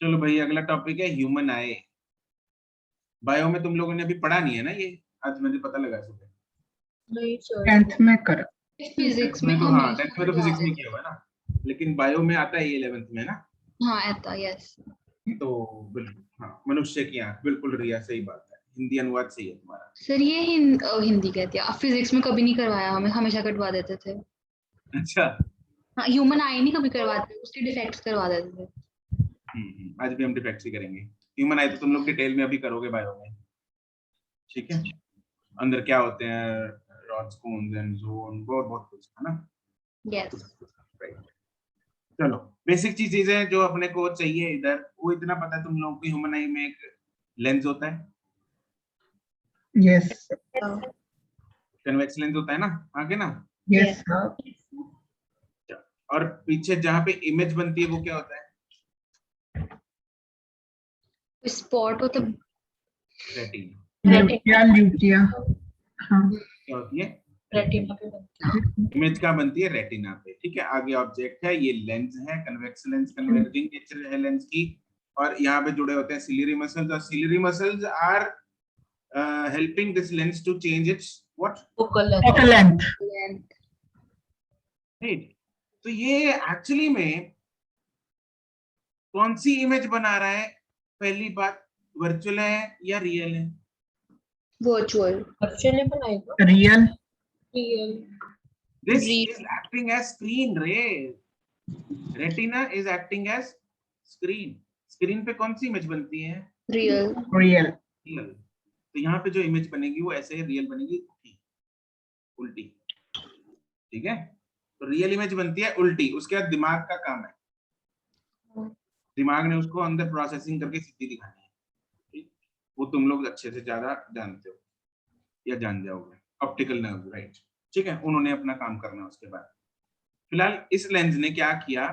चलो भाई, अगला टॉपिक है ह्यूमन आई। बायो में तुम लोगों ने अभी पढ़ा नहीं है ना ये? आज मुझे पता लगा सुबह। नहीं सर, 10th में करा। फिजिक्स में तो हम हाँ, 10th में तो फिजिक्स में किया हुआ है ना, लेकिन बायो में आता है ये 11th में ना। हाँ आता, यस। तो बिल्कुल हाँ, मनुष्य की आंख, बिल्कुल रिया, सही बात है, हिंदी अनुवाद सही है तुम्हारा। सर ये हिंदी कहती है, फिजिक्स में कभी नहीं करवाया, हमें हमेशा कटवा देते थे। अच्छा। हाँ, ह्यूमन आई नहीं कभी करवाते, उसके डिफेक्ट्स करवा देते थे। आज भी हम डिफेक्ट्स ही करेंगे। ह्यूमन आई तो तुम लोग डिटेल में अभी करोगे बायो में, ठीक है? अंदर क्या होते हैं, रॉड्स, कोन्स एंड जोन, बहुत बहुत कुछ है ना। यस। चलो, बेसिक चीजें जो अपने को चाहिए इधर, वो इतना पता है तुम लोगों को, ह्यूमन आई में एक लेंस होता है, यस कन्वेक्स लेंस होता है ना, आगे ना। यस और पीछे जहाँ पे इमेज बनती है वो क्या होता है? स्पॉट हो तो रेटिना। ल्यूटिया हाँ क्या होती है? रेटिना पे बनता है। इमेज का बनती है रेटिना पे, ठीक है। आगे ऑब्जेक्ट है, ये लेंस है, कन्वेक्स लेंस, कन्वर्जिंग नेचर है लेंस की। और यहाँ पे जुड़े होते हैं सिलियरी मसल्स, और ciliary muscles are helping this lens to change its what, focal length. Right. तो ये एक्चुअली में कौन सी इमेज बना रहा है? पहली बात, वर्चुअल है या रियल है? वर्चुअली बनाएगा। Real this is acting as screen रे, retina is acting as screen. Screen पे कौन सी इमेज बनती है? रियल। Real real. तो यहाँ पे जो इमेज बनेगी वो ऐसे रियल बनेगी, उल्टी, ठीक है। तो रियल इमेज बनती है उल्टी, उसके बाद दिमाग का काम है, दिमाग ने उसको अंदर प्रोसेसिंग करके सीधी दिखानी है, ठीक? वो तुम लोग अच्छे से ज्यादा जानते हो या जान जाओगे, ऑप्टिकल नर्व, राइट, ठीक है। उन्होंने अपना काम करना है। उसके बाद फिलहाल इस लेंस ने क्या किया,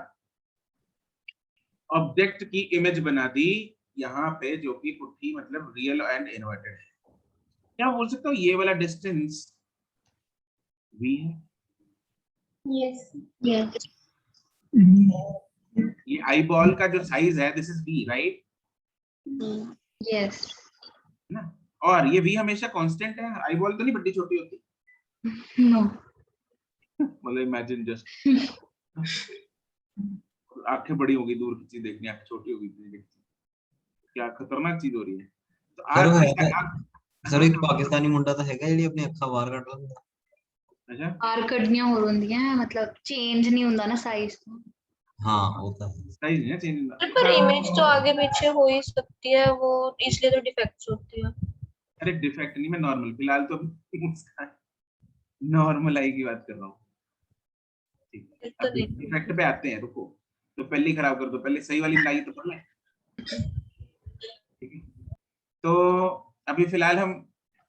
ऑब्जेक्ट की इमेज बना दी यहाँ पे, जो कि पुट्ठी मतलब रियल एंड इन्वर्टेड है। क्या बोल सकता हूँ, ये वाला डिस्टेंस v है, यस यस। ये आई बॉल का जो साइज है this is v, right? Yes ना, और ये v हमेशा कांस्टेंट है, आई बॉल तो नहीं बड़ी छोटी होती। नो। मतलब इमेजिन जस्ट, आंखें बड़ी होगी दूर की चीज देखनी, आंखें छोटी होगी देखनी, क्या खतरनाक चीज हो रही है। तो आज सर एक पाकिस्तानी मुंडा तो हैगा ਜਿਹੜੀ ਆਪਣੀ ਅੱਖਾਂ ਬਾਹਰ ਕੱਢ ਲੈਂਦਾ। अच्छा, बाहर कढ़नियां हो रही हैं, मतलब चेंज नहीं होता ना साइज। हाँ होता है। सही नहीं है चेंज। पर इमेज तो आगे पीछे हो ही सकती है, वो इसलिए तो डिफेक्ट्स होती है। अरे डिफेक्ट नहीं, मैं नॉर्मल, फिलहाल तो नॉर्मल आई की बात कर रहा हूँ, ठीक है। अब डिफेक्ट पे आते हैं, रुको। तो पहले ही खराब कर दो, पहले सही वाली लाई तो पढ़ लें, ठीक है। तो अभी फिलहाल हम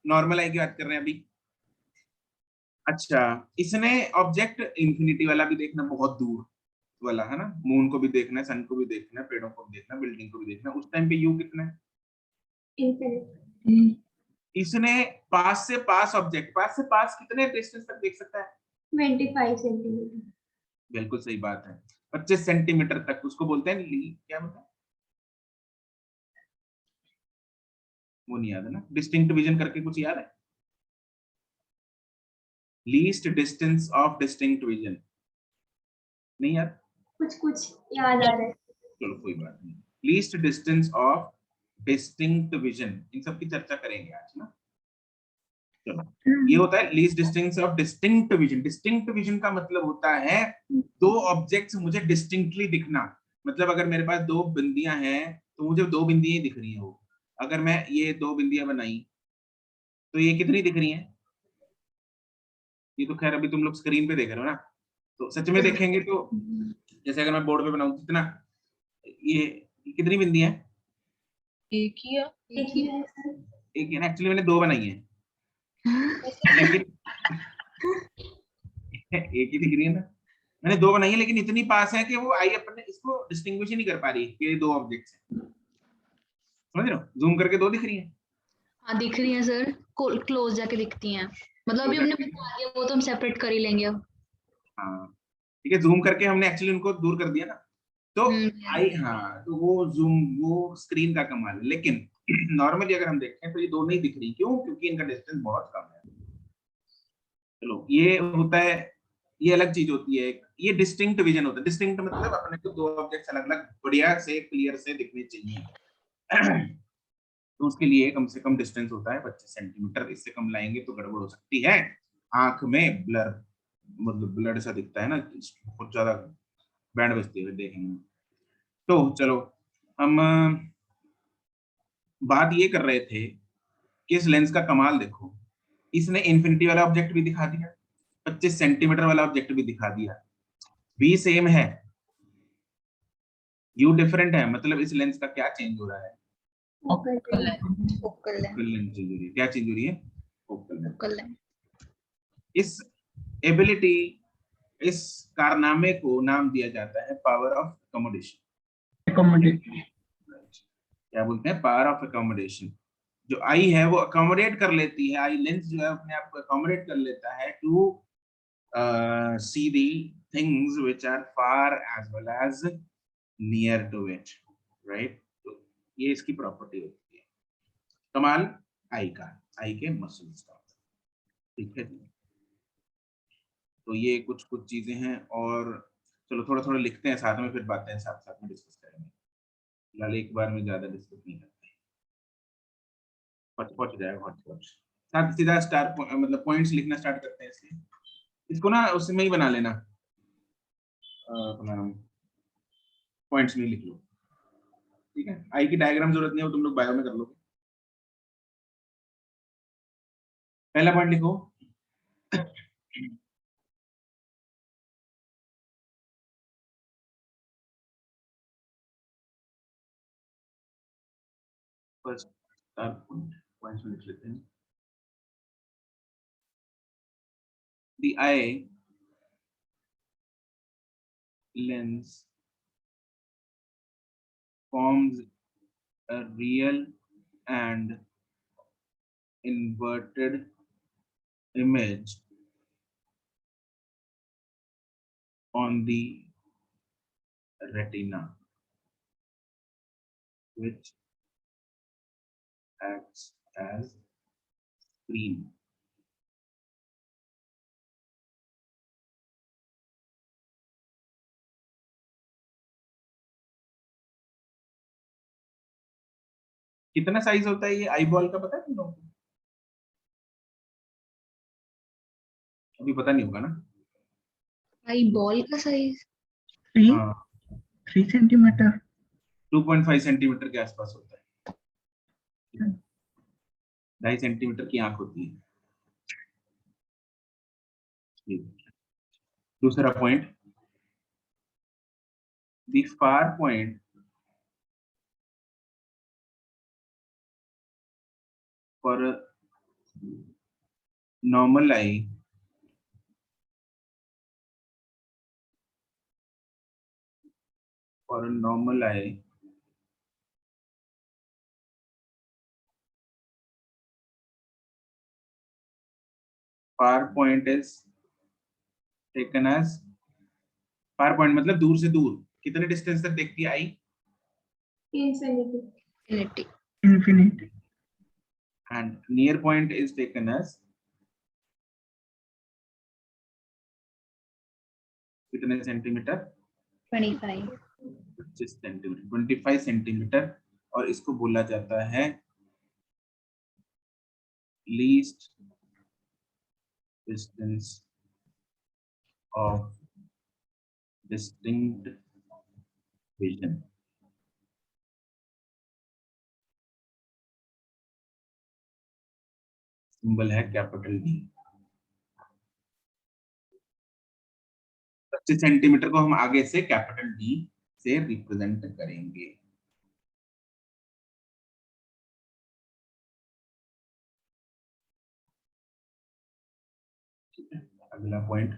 नॉर्मल आई की बात कर रहे हैं अभी। अच्छा, इसने ऑब्जेक्ट इंफिनिटी वाला भी देखना, बहुत दूर वाला है ना, मून को भी देखना है, सन को भी देखना है, पेड़ों को भी देखना है, बिल्डिंग को भी देखना है। उस टाइम पे यू कितना है? इसने पास से पास ऑब्जेक्ट, पास से पास कितने डिस्टेंस तक देख सकता है? 25 सेंटीमीटर। बिल्कुल सही बात है, 25 सेंटीमीटर तक। उसको बोलते हैं क्या बोलते हैं, वो नहीं याद है ना, डिस्टिंक्ट विजन करके कुछ याद है? Least distance of distinct vision, नहीं याद? कुछ याद आ रहा है। चलो कोई बात नहीं, least distance of distinct vision, इन सब की चर्चा करेंगे आज ना। चलो, ये होता है least distance of distinct vision. Distinct vision का मतलब होता है दो ऑब्जेक्ट्स मुझे डिस्टिंक्टली दिखना। मतलब अगर मेरे पास दो बिंदियां हैं तो मुझे दो बिंदियां ही दिख रही हैं। वो अगर मैं ये दो बिंदियां बनाई तो ये कितनी दिख रही हैं? ये तो खैर अभी तुम लोग स्क्रीन पे देख रहे हो ना, तो सच में देखेंगे तो जैसे अगर मैं बोर्ड पे बनाऊं कितना, ये कितनी बिंदियां हैं? एक ही है। एक है, एक्चुअली मैंने दो बनाई है लेकिन एक ही दिख रही है ना। मैंने दो बनाई है लेकिन इतनी पास है कि वो आई अपने इसको डिस्टिंग्विश ही नहीं कर पा रही कि ये दो ऑब्जेक्ट्स हैं। समझ रहे हो, जूम करके दो दिख रही है। हाँ दिख रही है सर, क्लोज जाके दिखती हैं। मतलब अभी हमने बता दिया, वो तो हम सेपरेट कर ही लेंगे अब। हाँ ठीक है, जूम करके हमने एक्चुअली उनको दूर कर दिया ना, तो हम्म, आई, हाँ, तो वो जूम, वो स्क्रीन का कमाल है। लेकिन नॉर्मली अगर हम देखें तो ये दोनों ही दिख रही, क्यों? क्योंकि इनका डिस्टेंस बहुत कम है। चलो, ये होता है, ये अलग चीज होती है। ये डिस्टिंक्ट विजन होता है। डिस्टिंक्ट मतलब अपने को दो ऑब्जेक्ट्स अलग अलग बढ़िया से क्लियर से दिखने चाहिए। तो उसके लिए कम से कम डिस्टेंस होता है 25 सेंटीमीटर। इससे कम लाएंगे तो गड़बड़ हो सकती है, आंख में ब्लर, मतलब ब्लड सा दिखता है ना, बहुत ज्यादा बैंड बजती है देखने में। तो चलो, हम बात ये कर रहे थे कि इस लेंस का कमाल देखो, इसने इन्फिनिटी वाला ऑब्जेक्ट भी दिखा दिया, 25 सेंटीमीटर वाला ऑब्जेक्ट भी दिखा दिया। बी सेम है, यू डिफरेंट है, मतलब इस लेंस का क्या चेंज हो रहा है? Focal focal focal length change हो रही है। क्या चेंज हो रही है? Focal length. फोकल है। इस एबिलिटी, इस कारनामे को नाम दिया जाता है पावर ऑफ अकोमोडेशन। accommodate क्या बोलते हैं? Power of accommodation. जो आई है वो अकोमोडेट कर लेती है, आई लेंस जो है अपने आप को अकोमोडेट कर लेता है to see the things which are far as well as near to it, right? तो ये इसकी प्रॉपर्टी होती है, कमाल आई का, आई के मसल्स का। ठीक है जी। तो ये कुछ कुछ चीजें हैं, और चलो थोड़ा थोड़ा लिखते हैं साथ में, फिर बातें साथ साथ में डिस्कस करेंगे। फिलहाल एक बार में ज्यादा डिस्कस नहीं करते, फट फट जाएगा, फट फट। साथ सीधा स्टार मतलब पॉइंट्स लिखना स्टार्ट करते हैं। इसलिए इसको ना उसमें ही बना लेना, अपना पॉइंट्स में ही लिख लो, ठीक है? आई की डायग्राम जरूरत नहीं है, वो तुम लोग बायो में कर लोगे। पहला पॉइंट लिखो, फर्स्ट स्टार पॉइंट, पॉइंट्स में लिख लेते हैं। The eye lens forms a real and inverted image on the retina, which acts as screen. कितना साइज होता है ये आई बॉल का, पता है तुम लोगों को? अभी पता नहीं होगा ना। आई बॉल का साइज 3 हाँ, 3 सेंटीमीटर 2.5 सेंटीमीटर के आसपास होता है। 2.5 सेंटीमीटर की आंख होती है। ठीक। दूसरा point, the far point for normal eye for a normal eye far point is taken as, far point मतलब दूर से दूर, कितने डिस्टेंस तक देखती है eye? Infinity. infinite and near point is taken as कितने सेंटीमीटर? 25। 25 centimetre, 25 centimetre. और इसको बोला जाता है least distance of distinct vision. Symbol है कैपिटल डी। 25 सेंटीमीटर को हम आगे से कैपिटल डी से रिप्रेजेंट करेंगे। अगला पॉइंट,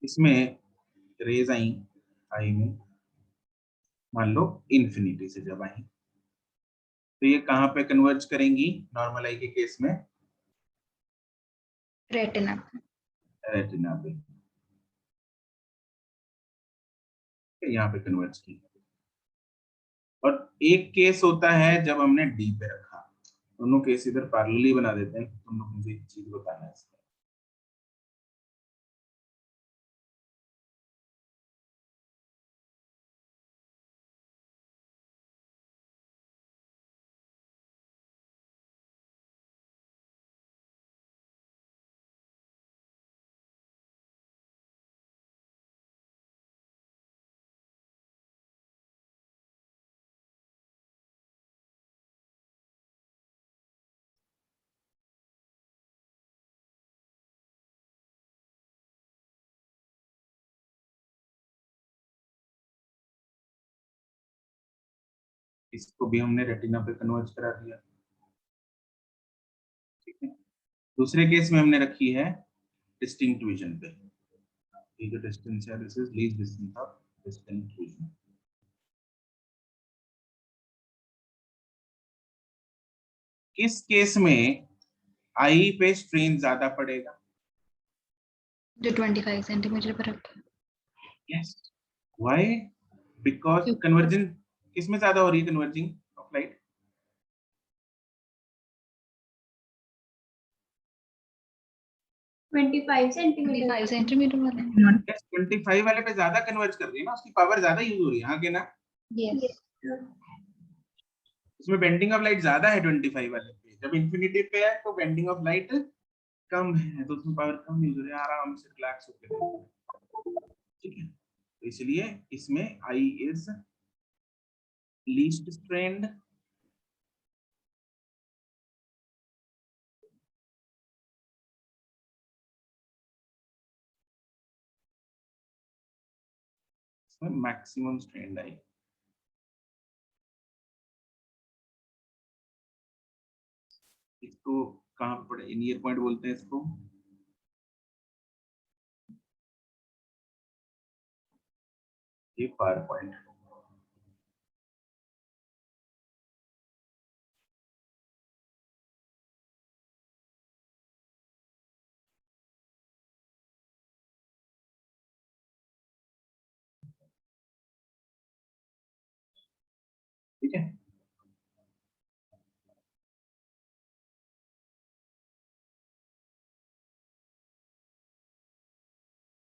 इसमें रेज आई आई में मान लो इंफिनिटी से जब आई, तो ये कहाँ पे कन्वर्ज करेंगी नॉर्मल आई के केस में? रेटिना। रेटिना पे, यहाँ पे कन्वर्ज की। और एक केस होता है जब हमने डी पे रखा, दोनों केस इधर पैरेलली बना देते हैं। तुम लोग मुझे एक चीज बताना है इसमें, इसको भी हमने रेटिना पे कन्वर्ज करा दिया, ठीक है। दूसरे केस में हमने रखी है डिस्टिंक्ट विजन पे, ये जो डिस्टेंस है this is least distance of distinct vision. किस केस में आई पे स्ट्रेन ज्यादा पड़ेगा? जो 25 सेंटीमीटर पर रखा है। Yes, why? बिकॉज क्यों? कन्वर्जन किस में ज्यादा हो रही है? Converging of light 25 centimetre 25 centimetre वाला। 25 वाले पे ज्यादा कन्वर्ज कर रही है ना, उसकी पावर ज्यादा यूज हो रही है, हाँ के ना? यस। उसमें बेंडिंग ऑफ लाइट ज्यादा है 25 वाले पे। जब इंफिनिटी पे है तो बेंडिंग ऑफ लाइट कम है, तो उसमें पावर कम यूज हो रही है, आराम से रिलैक्स होकर देखो, ठीक है। तो इसलिए इसमें eye is least strained, maximum strained eye. इसको कहाँ पे पड़े? इन ईयर पॉइंट बोलते हैं इसको, ये फार पॉइंट। ठीक है,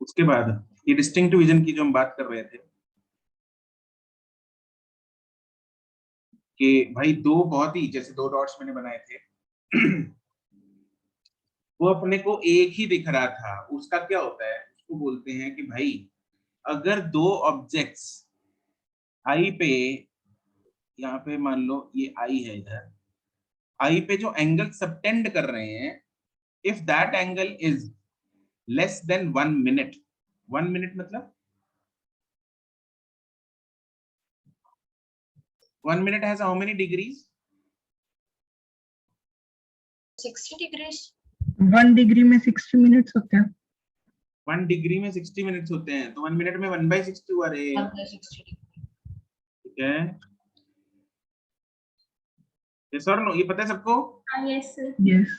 उसके बाद ये डिस्टिंक्ट विजन की जो हम बात कर रहे थे कि भाई दो बहुत ही, जैसे दो डॉट्स मैंने बनाए थे वो अपने को एक ही दिख रहा था, उसका क्या होता है? उसको बोलते हैं कि भाई अगर दो ऑब्जेक्ट्स आई पे, यहाँ पे मान लो ये आई है, इधर आई पे जो एंगल सबटेंड कर रहे हैं, if that angle is less than 1 minute, 1 minute मतलब 1 minute has how many degrees? 60 degrees 1 degree में 60 मिनट्स होते हैं। 1 डिग्री में 60 मिनट्स होते हैं, तो 1 मिनट में 1/60 हुआ रे, 60 ठीक है। ये सर नो, ये पता है सबको? यस सर, यस,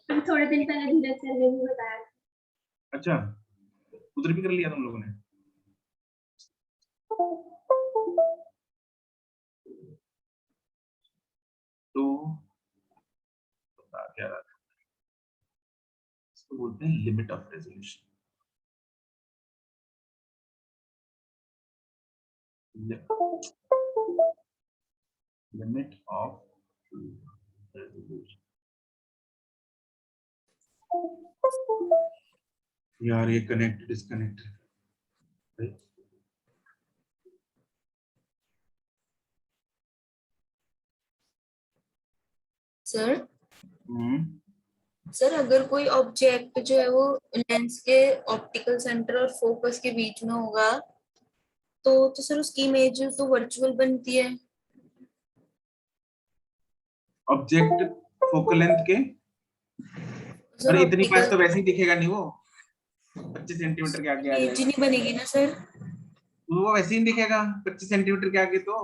हम थोड़े दिन पहले धीरज सर ने भी बताया। अच्छा, उधर भी कर लिया तुम लोगों ने? तो क्या रहा था? इसको बोलते हैं limit of resolution. Limit of resolution. यार ये कनेक्ट डिस्कनेक्ट, सर सर अगर कोई ऑब्जेक्ट जो है वो लेंस के ऑप्टिकल सेंटर और फोकस के बीच में होगा तो सर उसकी इमेज तो वर्चुअल बनती है। ऑब्जेक्ट फोकल लेंथ के, सर अरे इतनी पास ऑप्टिकल तो वैसे ही दिखेगा नहीं, वो 25 सेंटीमीटर के आगे आ इमेज जाएगा। नहीं बनेगी ना सर। तो वो वैसे ही दिखेगा 25 सेंटीमीटर के आगे तो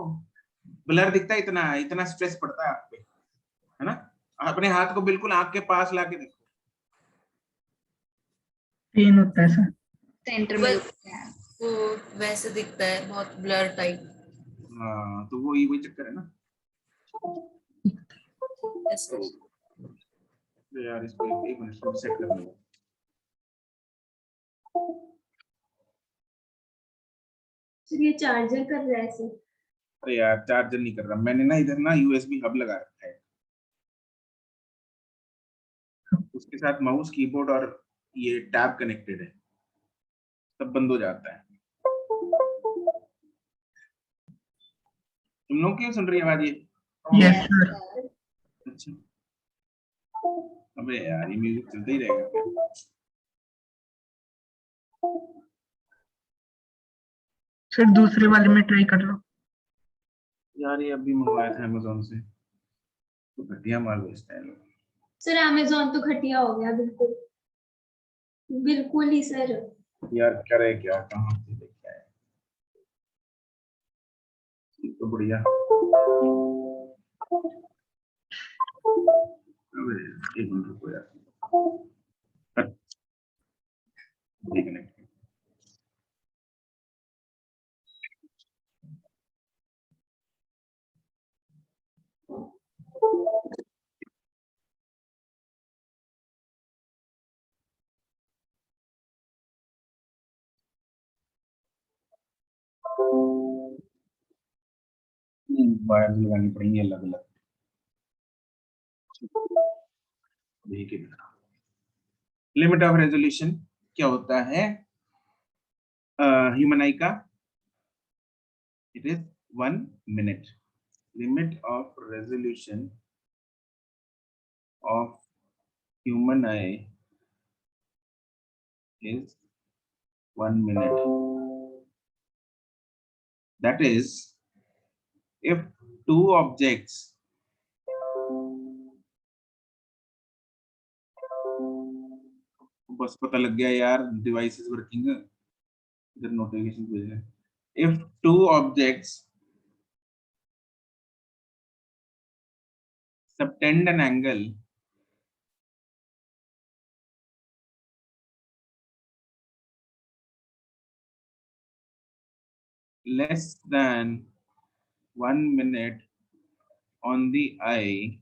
ब्लर दिखता है, इतना इतना स्ट्रेस पड़ता है आप पे, है ना। अपने हाथ को बिल्कुल आंख के पास लाके देखो, पेन होता है सर। सेंटर में बस- रुकते हैं। वो वैसे दिखता है, बहुत ब्लर टाइप। हाँ तो वही वही चक्कर है ना। ऐसे तो यार इसको एक मिनट सेट कर लो। सर ये चार्जर कर रहा है ऐसे। अरे यार चार्जर नहीं कर रहा मैंने ना, इधर ना यूएसबी हब लगा रखा है, उसके साथ माउस कीबोर्ड और ये टैब कनेक्टेड है, तब बंद हो जाता है। तुम लोग क्यों सुन रही है आवाज ये? Yes sir. अच्छा, अबे यार ये म्यूजिक चलता ही रहेगा क्या? सर दूसरे वाले में ट्राई कर लो। यार ये अभी मंगवाया था अमेज़न से, तो घटिया माल बेचता है लोग। सर अमेज़न तो घटिया हो गया बिल्कुल, बिल्कुल ही सर। यार करे क्या, कहाँ से लेके आए, ये तो बढ़िया। अबे एक मिनट रुको यार, रिकनेक्ट। वायर लगानी पड़ेंगी अलग अलग। लिमिट ऑफ रेजोल्यूशन क्या होता है ह्यूमन आई का? It is 1 minute. Limit of resolution of human I is 1 minute. That is, if two objects बस पता लग गया यार, डिवाइस इज वर्किंग, इधर नोटिफिकेशन भेज रहे हैं। If two objects subtend an angle less than 1 minute on the eye,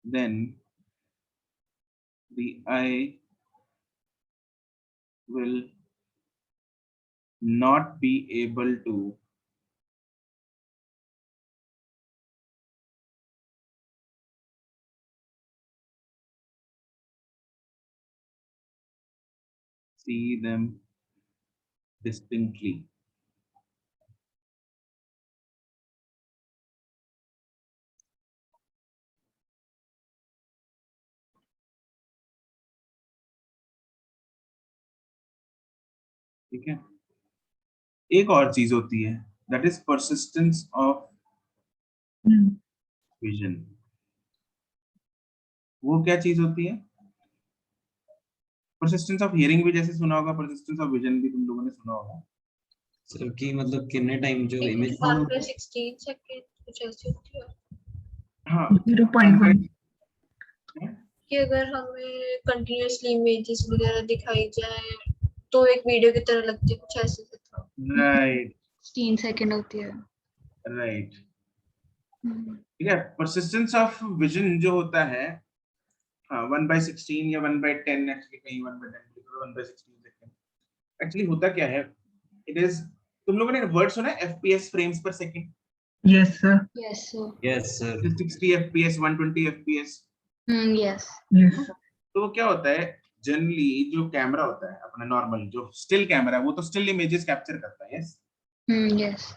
then the eye will not be able to see them distinctly. ठीक है, एक और चीज होती है, that is persistence of vision. वो क्या चीज होती है? परसिस्टेंस ऑफ हियरिंग भी जैसे सुना होगा, परसिस्टेंस ऑफ विजन भी तुम लोगों ने सुना होगा। सर की मतलब कितने टाइम जो इमेज 16 सेकंड कुछ ऐसे होती है हाँ 0.1। कि अगर हमें कंटिन्यूअसली इमेजेस वगैरह दिखाई जाए तो एक वीडियो की तरह लगती है, कुछ ऐसे था। राइट 16 सेकंड होती है। राइट, ठीक है। परसिस्टेंस ऑफ विजन जो होता है, हाँ 1/16 या 1/10, एक्चुअली कहीं 1/10 1/16 सेकंड। एक्चुअली होता क्या है, इट इज, तुम लोगों ने वर्ड सुना है एफपीएस, फ्रेम्स पर second? Yes sir. Yes sir. Yes sir 60 FPS, 120 FPS. Yes. Yes तो वो क्या होता है, जनरली जो कैमरा होता है अपना नॉर्मल जो स्टिल कैमरा है, वो तो स्टिल इमेजेस कैप्चर करता है, यस यस।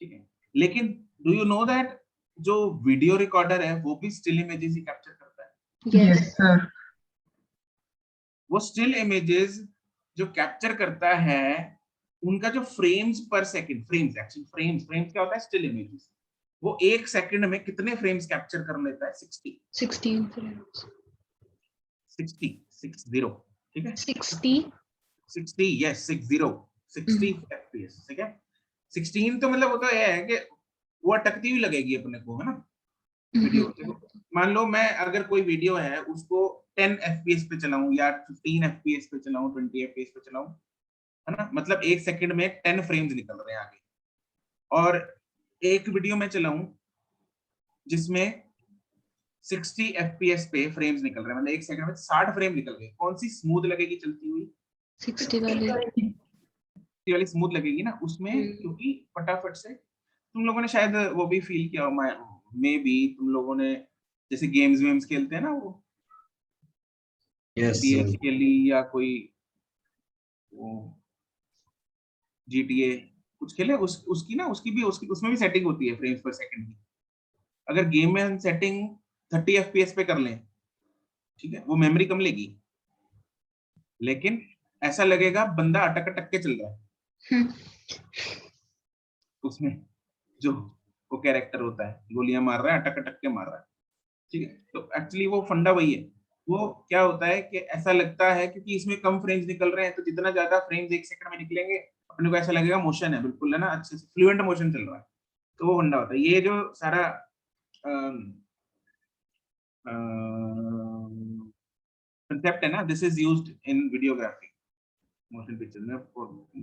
ठीक है। लेकिन डू यू नो दैट जो वीडियो रिकॉर्डर है वो भी स्टिल इमेजेस ही कैप्चर करता है। Yes sir. वो स्टिल इमेजेस जो कैप्चर करता है, उनका जो फ्रेम्स पर सेकंड, फ्रेम्स एक्चुअली फ्रेम्स क्या होता है, स्टिल इमेजेस, वो 1 सेकंड में कितने फ्रेम्स कैप्चर कर लेता है? 60 16 फ्रेम्स। 60 60, ठीक है 60 60, यस 60 60 fps, ठीक है। 16 तो मतलब वो तो ये है कि वो अटकती हुई लगेगी अपने को, है ना वीडियो। देखो मान लो मैं अगर कोई वीडियो है उसको 10 fps पे चलाऊं या 15 fps पे चलाऊं, 20 fps पे चलाऊं, है ना, मतलब 1 सेकंड में 10 फ्रेम्स निकल रहे हैं आगे। और एक वीडियो में चलाऊं जिसमें 60 fps पे फ्रेम्स निकल रहे हैं, मतलब 1 सेकंड में 60 फ्रेम निकल गए, कौन सी स्मूथ लगेगी चलती हुई? 60 वाली। 60 वाली स्मूथ लगेगी ना उसमें, क्योंकि फटाफट से तुम लोगों ने शायद वो भी फील किया हो, मे बी तुम लोगों ने जैसे गेम्स खेलते हैं ना, वो यस GTA खेली या कोई वो GTA कुछ खेले, उसकी ना उसकी उसमें भी सेटिंग होती है फ्रेम्स पर सेकंड की। अगर गेम में हम सेटिंग 30 fps पे कर लें, ठीक है, वो मेमोरी कम लेगी, लेकिन ऐसा लगेगा बंदा अटक अटक के चल रहा है उसमें, जो वो कैरेक्टर होता है गोलियां मार रहा है, अटक अटक के मार रहा है, ठीक है। तो एक्चुअली वो फंडा वही है। वो क्या होता है कि ऐसा लगता है क्योंकि इसमें कम फ्रेम्स निकल रहे हैं, तो जितना ज्यादा फ्रेम्स 1 सेकंड में निकलेंगे अपने को ऐसा लगेगा मोशन है, बिल्कुल है ना, अच्छे से फ्लुएंट मोशन चल रहा है, तो वो फंडा होता है। ये जो सारा कंसेप्ट है ना, this is used in videography, motion picture में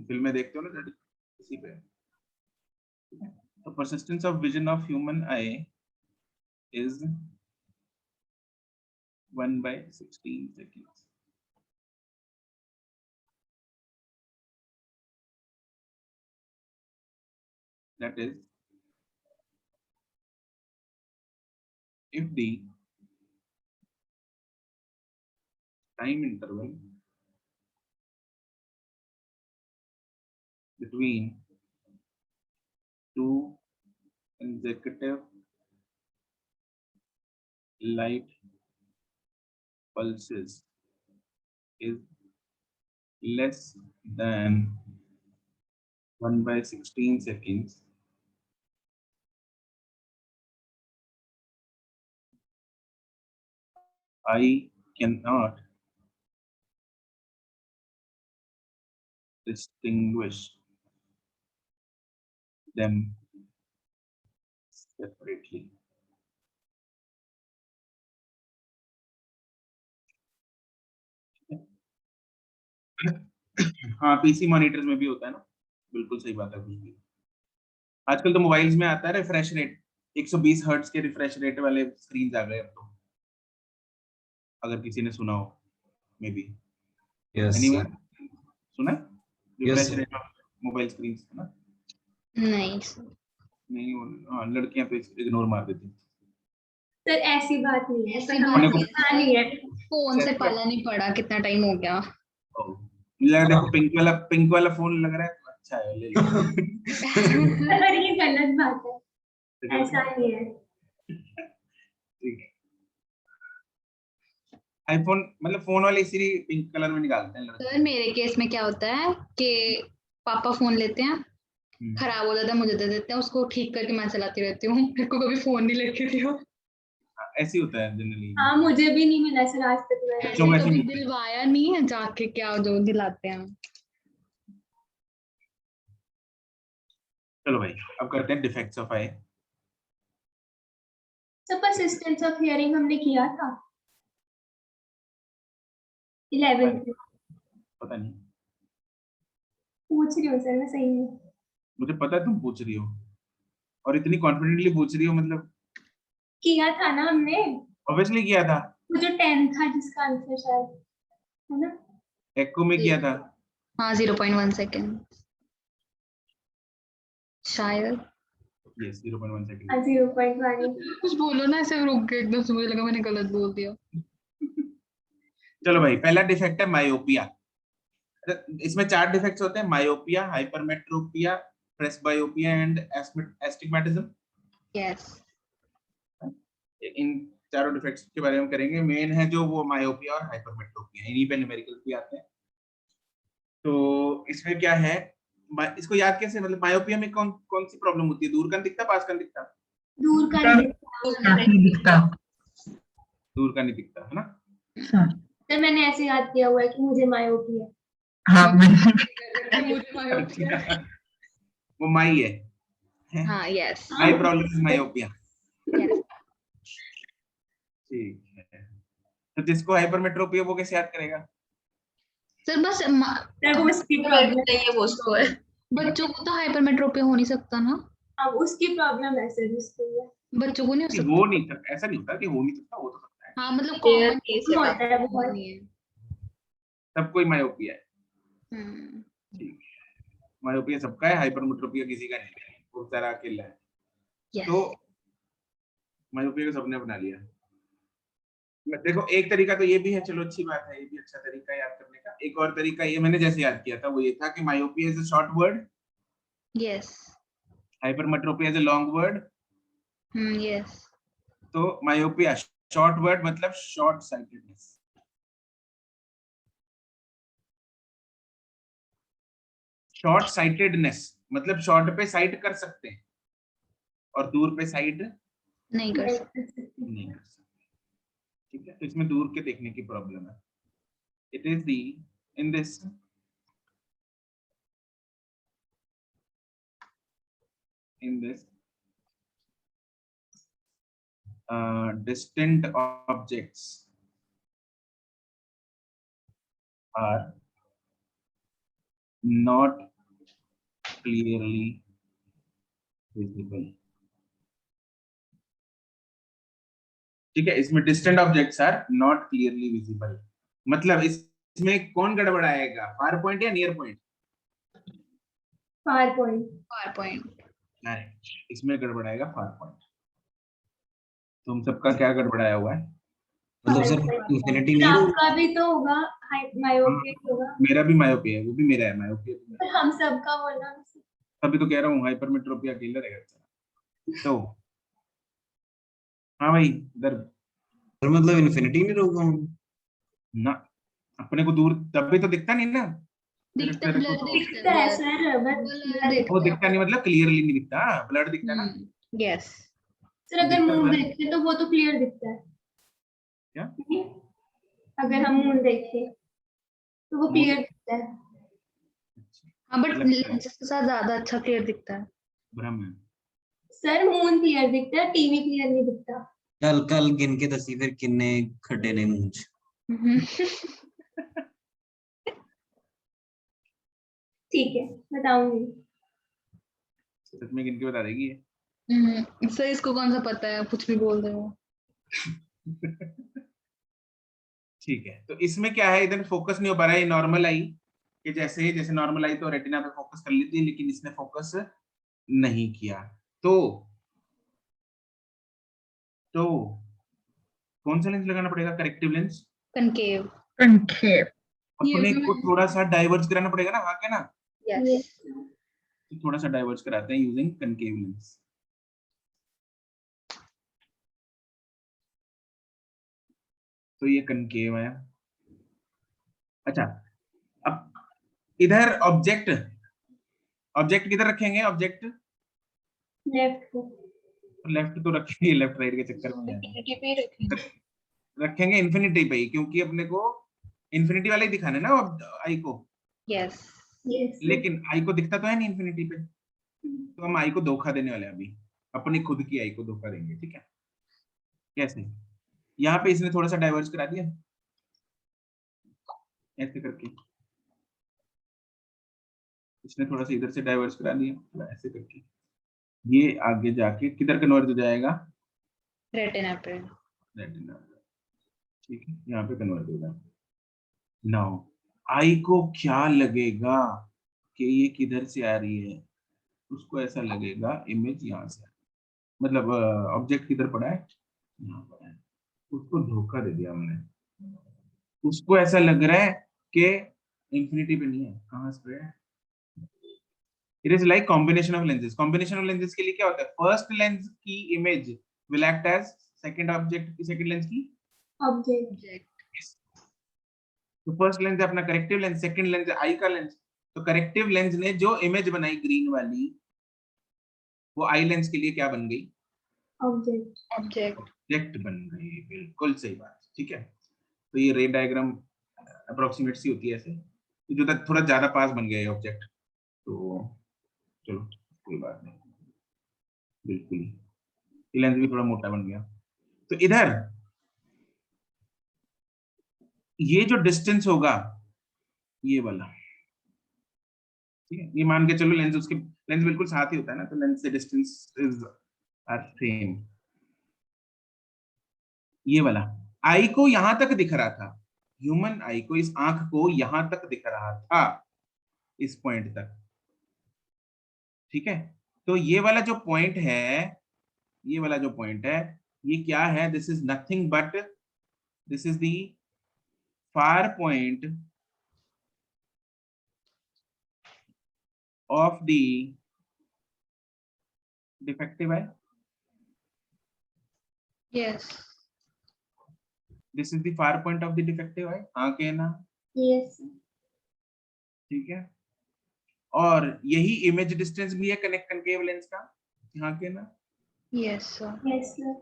फिल्में देखते हो ना, इसी पे। तो persistence of vision of human eye is 1/16 seconds. That is, if the time interval between two consecutive light pulses is less than 1/16 seconds, I cannot distinguish them separately. हाँ, PC monitors में भी होता है ना, बिल्कुल सही बात है कुछ भी। आजकल तो मोबाइल्स में आता है रिफ्रेश रेट, 120 हर्ट्ज के रिफ्रेश रेट वाले स्क्रीन आ गए अब तो, अगर किसी ने सुना हो, मे बी यस एनीवन सुना refresh sir. Rate of mobile screen है ना? नहीं नहीं, हाँ, लड़कियां तो इग्नोर मार देती हैं। सर ऐसी बात नहीं है, ऐसी पर बात हमें नहीं पता नहीं है। फोन से पाला नहीं पड़ा, कितना टाइम हो गया। मुझे देखो पिंक वाला फोन लग रहा है, तो अच्छा है, ले लो। सर ये गलत बात है, ऐसा नहीं है। ठीक है, आईफोन मतलब फोन वाले इसीलिए पिंक कलर में निकालते हैं लड़के। सर मेरे केस में क्या होता है कि पापा फोन लेते हैं, खराब हो जाता है, मुझे दे देते हैं, उसको ठीक करके मैं चलाती रहती हूँ, मेरे को कभी फोन नहीं लेके दिया। ऐसी होता है जनरली। हाँ मुझे भी नहीं मिला सर आज तक। बच्चों को ऐसे कभी मिलता है। दिलवाया नहीं है, जाके क्या जो दिलाते हैं। चलो भाई, अब करते हैं defects of I. Sir persistence of hearing हमने किया था 11th में। पता नहीं, पूछ रही हूँ सर मैं, सही में मुझे पता है तुम पूछ रही हो, और इतनी कॉन्फिडेंटली पूछ रही हो, मतलब किया था ना हमने, ऑब्वियसली किया था। वो जो 10 था जिसका आंसर शायद, है ना? एको में किया था। हाँ 0.1 सेकेंड शायद। Yes, 0.1 second. 0.1। कुछ बोलो ना, ऐसे रुक गए एकदम से, मुझे लगा मैंने गलत बोल दिया। चलो भाई, पहला डिफेक्ट है मायोपिया। इसमें 4 डिफेक्ट्स होते हैं: myopia, hypermetropia, presbyopia and astigmatism. Yes in चारों डिफेक्ट्स के बारे में करेंगे। मेन है जो वो मायोपिया और हाइपरमेट्रोपिया, इन्हीं पे न्यूमेरिकल्स भी आते हैं। तो इसमें क्या है, इसको याद कैसे, मतलब मायोपिया में कौन कौन सी प्रॉब्लम होती है? दूर का दिखता, पास का दिखता? दूर का काफी दिखता। दूर का नहीं दिखता, है ना? हाँ, सर मैंने ऐसे याद किया हुआ है कि मुझे मायोपी है। हाँ मैंने मुझे myopia है। वो माई है। हाँ yes my problem is myopia. Yes ठीक है, तो जिसको हाइपरमेट्रोपिया वो कैसे याद करेगा? सर बस सर वो उसकी प्रॉब्लम नहीं है, वो उसको है। बच्चों को तो हाइपरमेट्रोपिया हो नहीं सकता ना, अब उसकी प्रॉब्लम है सर, उसको है। बच्चों को नहीं हो नहीं, सकता। हो नहीं सकता, ऐसा नहीं होता कि हो नहीं सकता, हो तो सकता है। हाँ मतलब Rare कॉमन case होता है बहुत। नहीं है। सब कोई मायोपिया है। हम्म ठीक है, मायोपिया सबका है, हाइपरमेट्रोपिया किसी का नहीं है, वो बेचारा अकेला है। यस तो मायोपिया को सबने अपना लिया। देखो एक तरीका तो ये भी है, चलो अच्छी बात है, ये भी अच्छा तरीका है याद करने का। एक और तरीका ये मैंने जैसे याद किया था वो ये था कि myopia is a short word, yes hypermetropia is a long word. Yes तो मायोपिया शॉर्ट वर्ड मतलब शॉर्ट साइटेडनेस। शॉर्ट साइटेडनेस मतलब शॉर्ट पे साइट कर सकते हैं और दूर पे साइट नहीं कर नहीं सकते। कर सकते। नहीं कर सकते। ठीक है, तो इसमें दूर के देखने की प्रॉब्लम है। It is the in this distant objects are not clearly visible। ठीक है, इसमें distant objects are not clearly visible मतलब इसमें कौन गड़बड़ाएगा, फार पॉइंट या near point? Far point. Power point नहीं, इसमें गड़बड़ाएगा फार पॉइंट। तुम सबका क्या गड़बड़ाया हुआ है? मतलब सर इंफिनिटी नहीं होगा? आपका भी तो होगा, मायोपिया होगा। मेरा भी मायोपिया है, वो भी मेरा है मायोपिया भी मेरा पर हम सबका बोलना। है। तभी तो कह रहा हूँ हाइपरमेट्रोपिया अकेला रहेगा। तो हाँ भाई इधर सर मतलब इंफिनिटी नहीं होगा? ना, अपने को दूर तभी तो दिखता नहीं ना। दिखता है, तेरे को ब्लर तो दिखता है सर, बट वो दिखता नहीं मतलब क्लियरली नहीं दिखता, ब्लर दिखता है ना। यस सर अगर दिखता मून है। देखते तो वो तो क्लियर दिखता है। क्या? नहीं? अगर हम मून देखें तो वो क्लियर दिखता है। हाँ बट लगता है, लेंसेज के साथ ज्यादा अच्छा क्लियर दिखता है। भ्रम है। सर मून क्लियर दिखता है, टीवी क्लियर नहीं दिखता। कल कल गिन के दसी फिर किन्ने खड्डे ने मूंछ। ठीक है, बताऊंगी। सच में गिन के बता देगी ये। सर इसको कौन सा पता है, कुछ भी बोल रहे हो। ठीक है, तो इसमें क्या है, इधर फोकस नहीं हो पा रहा है, नॉर्मल आई कि जैसे जैसे नॉर्मल आई तो रेटिना पे फोकस कर लेती है, लेकिन इसने फोकस नहीं किया। तो कौन सा लेंस लगाना पड़ेगा, करेक्टिव लेंस। कनकेव कंखेव। अपने को थोड़ा सा डाइवर्ज कराना पड़ेगा ना, हाँ क्या ना, यस तो थोड़ा सा डाइवर्ज कराते हैं यूजिंग कनकेव लेंस। तो ये कनकेव है। अच्छा, अब इधर ऑब्जेक्ट ऑब्जेक्ट किधर रखेंगे, ऑब्जेक्ट लेफ्ट को। लेफ्ट तो रखेंगे, लेफ्ट राइट के चक्कर में इनके पे रखेंगे। रखेंगे इन्फिनिटी पे ही, क्योंकि अपने को इन्फिनिटी वाला ही दिखाना है ना आई को। Yes yes. लेकिन आई को दिखता तो है नहीं इन्फिनिटी पे, तो हम आई को धोखा देने वाले हैं अभी, अपनी खुद की आई को धोखा देंगे। ठीक है, कैसे? यहाँ पे इसने थोड़ा सा डाइवर्ज करा दिया ऐसे करके, इसने थोड़ा सा इधर से डाइवर्ज करा दिया ऐसे करके, ये आगे जाके किधर कन्वर्ज हो जाएगा, रेटिना पे। रेटिना। ठीक है, यहाँ पे कन्वर्ट होगा। नाउ आई को क्या लगेगा कि ये किधर से आ रही है, उसको ऐसा लगेगा इमेज यहाँ से, मतलब ऑब्जेक्ट किधर पड़ा है, यहाँ पड़ा है, उसको धोखा दे दिया हमने, उसको ऐसा लग रहा है कि इंफिनिटी पे नहीं है, कहाँ पे है। It is like combination of lenses. Combination of lenses के लिए क्या होता है, फर्स्ट लेंस की image will act as second object की, सेकंड लेंस की ऑब्जेक्ट। तो फर्स्ट लेंस है अपना करेक्टिव लेंस, सेकंड लेंस है आई का लेंस। तो करेक्टिव लेंस ने जो इमेज बनाई ग्रीन वाली, वो आई लेंस के लिए क्या बन गई, ऑब्जेक्ट ऑब्जेक्ट बन गई। बिल्कुल सही बात, ठीक है। तो ये रे डायग्राम अप्रोक्सीमेट सी होती है ऐसे, जो तक थोड़ा ज्यादा पास बन गया ये ऑब्जेक्ट, तो चलो कोई बात नहीं, बिल्कुल ये लेंस भी थोड़ा मोटा बन गया। तो इधर ये जो डिस्टेंस होगा ये वाला, ठीक है, ये मान के चलो लेंस उसके लेंस बिल्कुल साथ ही होता है ना, तो लेंस से डिस्टेंस इज आर सेम। ये वाला आई को यहां तक दिख रहा था, ह्यूमन आई को, इस आंख को यहां तक दिख रहा था, इस पॉइंट तक, ठीक है। तो ये वाला जो पॉइंट है, ये वाला जो पॉइंट है, ये क्या है? This is nothing but this is the far point of the defective eye. Yes. This is the far point of the defective eye, हाँ के ना? Yes. ठीक है, और यही इमेज डिस्टेंस भी है कनेक्ट कनकेव लेंस का, हाँ के ना? Yes, sir. Yes, sir.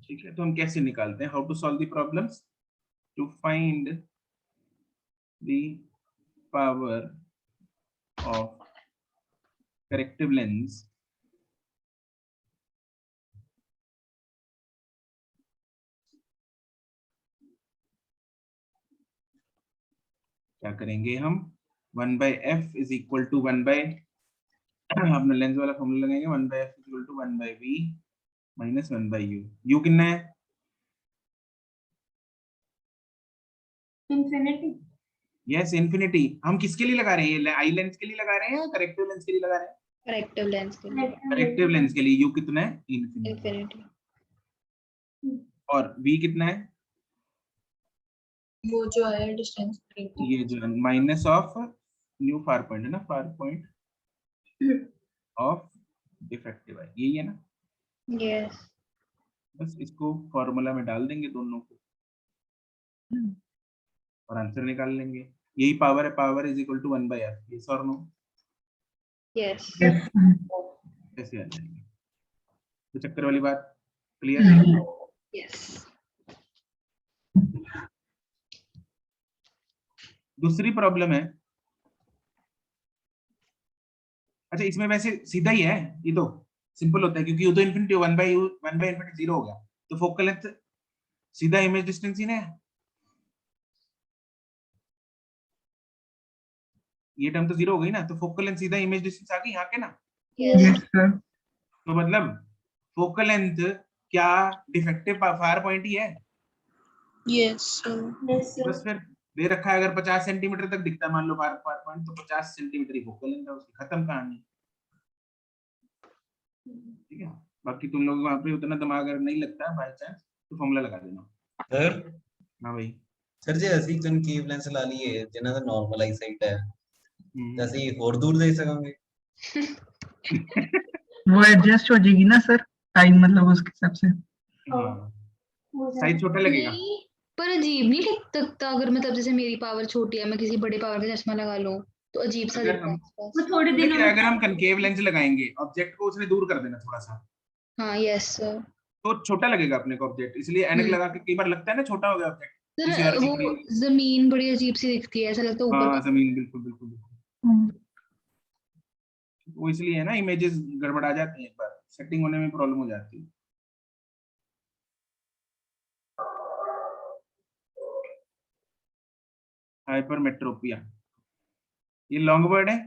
ठीक है, तो हम कैसे निकालते हैं? How to solve the problems? To find the power of corrective lens, क्या करेंगे हम? 1/f इज इक्वल टू 1 अपने लेंस वाला फॉर्मूला लगाएंगे, 1/f is equal to 1/v minus 1/u। u कितना है? Infinity. Yes infinity. हम किसके लिए लगा रहे हैं? ये आई लेंस के लिए लगा रहे हैं या करेक्टिव लेंस के लिए लगा रहे हैं? Corrective lens के लिए. करेक्टिव लेंस के लिए u कितना है? इन्फिनिटी। Infinity. और v कितना है? वो जो है डिस्टेंस ये जो minus of new far point है ना, फार पॉइंट ऑफ डिफेक्टिव है, यही है ना? Yes. बस इसको फॉर्मूला में डाल देंगे दोनों को और आंसर निकाल लेंगे। यही पावर है, power is equal to 1/f। Yes और नो? Yes. Yes. कैसे आ जाएंगे? तो चक्कर वाली बात क्लियर है? नहीं। Yes. दूसरी प्रॉब्लम है, अच्छा इसमें वैसे सीधा ही है, ये तो सिंपल होता है क्योंकि u तो इन्फिनिटी 1/infinity 0 हो गया, तो फोकल लेंथ सीधा इमेज डिस्टेंस ही ना है, ये टर्म तो 0 हो गई ना, तो फोकल लेंथ सीधा इमेज डिस्टेंस आ गई यहाँ के ना। Yes. Yes, sir. तो मतलब फोकल लेंथ क्या डिफेक्टिव फार पॉइंट ही है? Yes Yes, sir. बस फिर दे रखा है, अगर 50 सेंटीमीटर तक दिखता है मान लो फार पॉइंट, तो 50 सेंटीमीटर ही फोकल लेंथ है उसकी, खत्म कहानी, ठीक है। बाकी तुम लोग वहां पे उतना दिमाग अगर नहीं लगता बाय चांस तो फॉर्मूला लगा देना। सर हाँ भाई। सर जे ਅਸੀਂ ਕਨਕੇਵ ਲੈਂਸ ਲਾ ਲਈਏ ਜਿਨ੍ਹਾਂ ਦਾ ਨਾਰਮਲ ਆਈ ਸਾਈਟ ਹੈ हम्म। ਤਾਂ ਅਸੀਂ ਹੋਰ ਦੂਰ ਦੇਖ ਸਕਾਂਗੇ। वो एडजस्ट हो जाएगी ना सर, टाइम मतलब उसके हिसाब से। हाँ, हो साइज छोटा लगेगा। नहीं, पर अजीब नहीं लगता अगर मतलब जैसे मेरी पावर छोटी है, मैं किसी बड़े पावर का चश्मा लगा लूं तो अजीब सा अगर दिखता है हम आसपास. वो थोड़े दिनों देखिए, में अगर हम कनकेव लेंस लगाएंगे, ऑब्जेक्ट को उसने दूर कर देना थोड़ा सा, हाँ. Yes sir. तो छोटा लगेगा अपने को ऑब्जेक्ट, इसलिए एनक लगा के कई बार लगता है ना छोटा हो गया ऑब्जेक्ट, किसी और सर चीज वो बड़ी। जमीन बड़ी अजीब सी दिखती है, ऐसा लगता है ऊपर हाँ जमीन, बिल्कुल बिल्कुल बिल्कुल, वो इसलिए है ना, इमेजेस गड़बड़ा जाती हैं, एक बार सेटिंग होने में प्रॉब्लम हो जाती है। हाइपरमेट्रोपिया, ये लॉन्ग वर्ड है,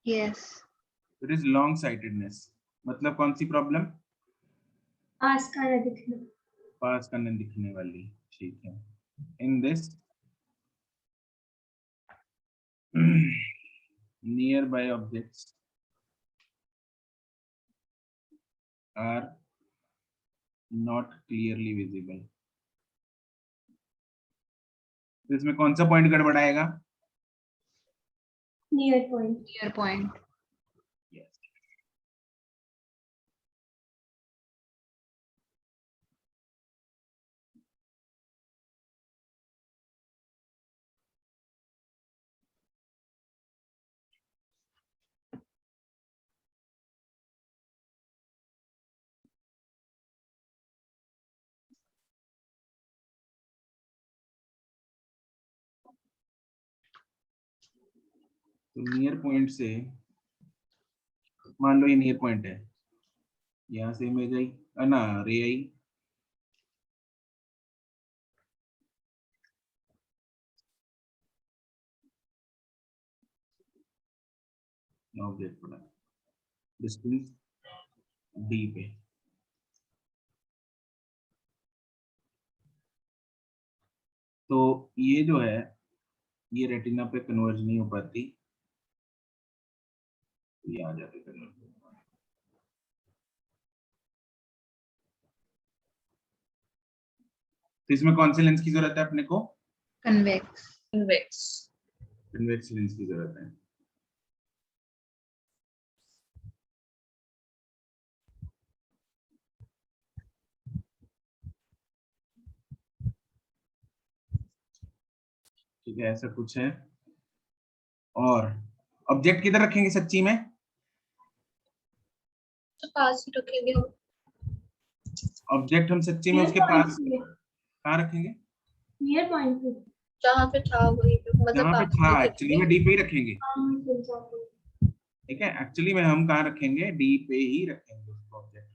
yes. It is long sightedness. मतलब कौन सी प्रॉब्लम? आस का न दिखना. पास करने दिखने वाली, ठीक है। In this nearby objects are not clearly visible। तो इसमें कौन सा पॉइंट गड़बड़ाएगा? Near point. Near point. तो नियर पॉइंट से मान लो ये नियर पॉइंट है, यहाँ से इमेज आई ना, रे आई, ऑब्जेक्ट पड़ा डिस्टेंस डी पे। तो ये जो है ये रेटिना पे कन्वर्ज नहीं हो पाती, ये आ जाते कन्वर्ज। तो इसमें कौन से लेंस की जरूरत है अपने को? कन्वेक्स। कन्वेक्स लेंस की जरूरत है। ठीक है, ऐसा कुछ है। और ऑब्जेक्ट किधर रखेंगे सच्ची में? तो पास ही रखेंगे हम। ऑब्जेक्ट हम सच्ची में उसके पास कहाँ रखेंगे? नियर पॉइंट पे। जहाँ पे था वही पे, मतलब जहाँ पे पास था में एक्चुअली में डी पे ही रखेंगे। हाँ, ठीक है, एक्चुअली में हम कहाँ रखेंगे? डी पे ही रखेंगे उसको ऑब्जेक्ट,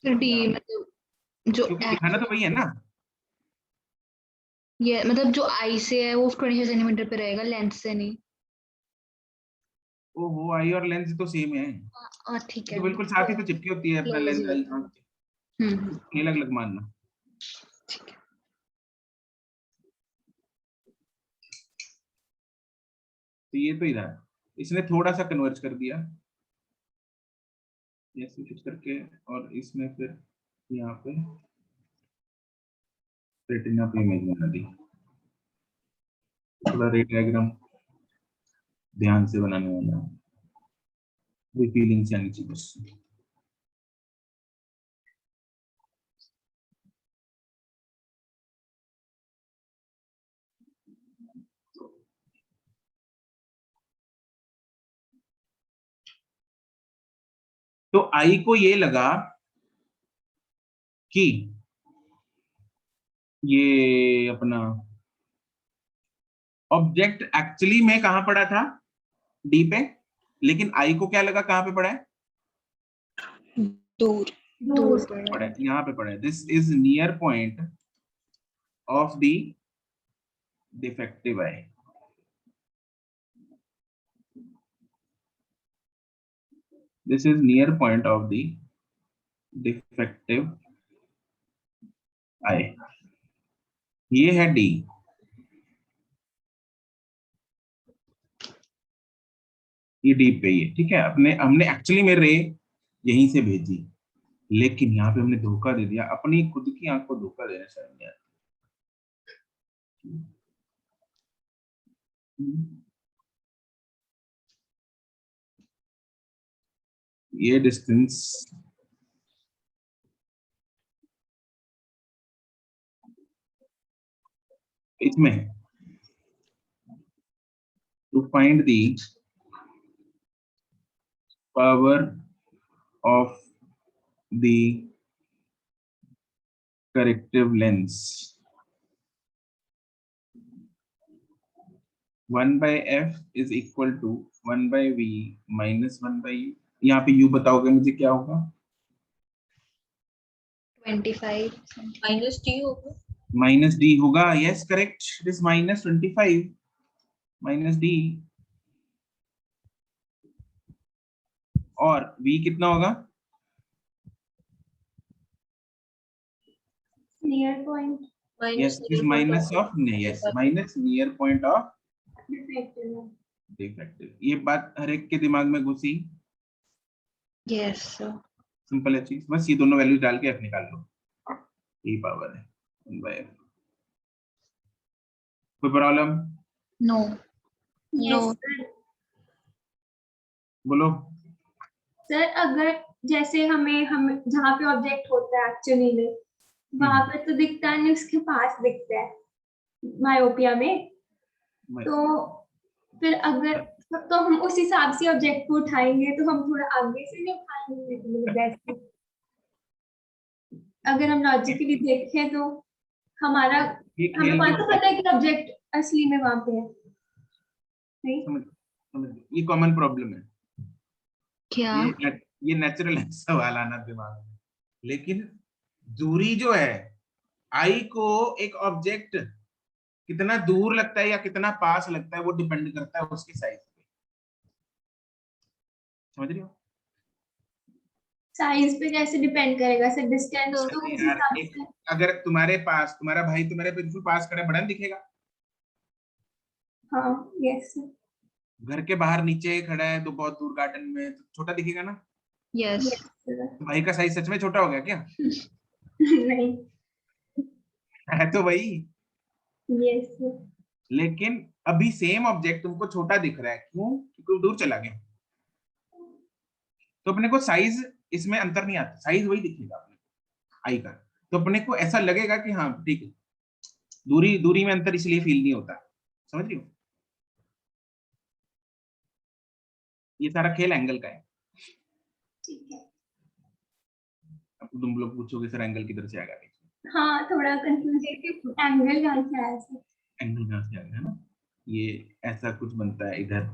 तो डी मतलब जो क्योंकि दिखाना तो वही है ना। ये मतलब जो आई से है वो 25 सेंटीमीटर पे रहेगा, लेंस से नहीं। ओहो, आई और लेंस तो सेम है, ठीक है, तो बिल्कुल साथ ही तो चिपकी होती है अपना Close लेंस ही आई होता है। आंख के। अलग अलग मानना। ठीक है। तो ये तो इधर इसने थोड़ा सा कन्वर्ज कर दिया ऐसे कुछ करके, और इसमें फिर यहाँ पे रेटिना पे इमेज बना दी। थोड़ा रे डायग्राम ध्यान से बनाने वाला, वो फीलिंग से आनी चाहिए बस। तो आई को ये लगा कि ये अपना ऑब्जेक्ट एक्चुअली में कहां पड़ा था? डी पे। लेकिन आई को क्या लगा कहां पे पड़ा है? दूर पड़ा है, यहाँ पे पड़ा है। This is near point of the defective I. This is near point of the defective eye. ये है D। ये D पे ही है, ठीक है। अपने हमने एक्चुअली में रे यहीं से भेजी, लेकिन यहाँ पे हमने धोखा दे दिया, अपनी खुद की आंख को धोखा देना चाहिए यार। ये डिस्टेंस इसमें है, to find the power of the corrective lens 1/f is equal to 1/v minus 1/u। यहाँ पे u बताओगे मुझे क्या होगा? 25 माइनस टी होगा। माइनस डी होगा। Yes correct, it is minus 25 minus D. और v कितना होगा? Near point yes, it is minus of, yes minus near point of defective. Defective. ये बात हर एक के दिमाग में घुसी। यस। सिंपल है चीज, बस ये दोनों वैल्यू डाल के f निकाल लो, यही पावर है 1/f। कोई प्रॉब्लम? नो। यस बोलो। सर, अगर जैसे हम जहाँ पे ऑब्जेक्ट होता है एक्चुअली में, वहां पे तो दिखता नहीं, उसके पास दिखता है मायोपिया में। तो फिर अगर तो हम उस हिसाब से ऑब्जेक्ट को उठाएंगे, तो हम थोड़ा आगे से नहीं उठाएंगे, मतलब वैसे। अगर हम लॉजिकली देखें तो हमारा ये हमें खेल वहां तो पता है कि ऑब्जेक्ट असली में वहां पे है, नहीं? ये कॉमन प्रॉब्लम है, क्या? ये नेचुरल है सवाल आना दिमाग में, लेकिन दूरी जो है, आई को एक ऑब्जेक्ट कितना दूर लगता है या कितना पास लगता है वो डिपेंड करता है उसके साइज पे, समझ रही हो? साइज पे कैसे डिपेंड करेगा सर? डिस्टेंस तो अरे उस यार, हिसाब से। अगर तुम्हारे पास तुम्हारा भाई तुम्हारे बिल्कुल पास खड़ा है, बड़ा नहीं दिखेगा? हाँ, यस सर। घर के बाहर नीचे खड़ा है तो बहुत दूर गार्डन में, तो छोटा दिखेगा ना? यस। Yes sir. तो भाई का साइज सच में छोटा हो गया क्या? नहीं। है तो वही। Yes sir. लेकिन अभी सेम ऑब्जेक्ट तुमको छोटा दिख रहा है, क्यों? क्योंकि वो दूर चला गया। तो अपने को साइज इसमें अंतर नहीं आता, साइज वही दिखेगा अपने को आई का। तो अपने को ऐसा लगेगा कि हाँ ठीक है, दूरी दूरी में अंतर इसलिए फील नहीं होता, समझ रही हो? ये सारा खेल एंगल का है। ठीक है। अब तुम लोग पूछोगे सर एंगल किधर से आ गया? हाँ, थोड़ा कंफ्यूज है कि एंगल कहाँ से आया सर? एंगल कहाँ से आ गया ना, ये ऐसा कुछ बनता है इधर।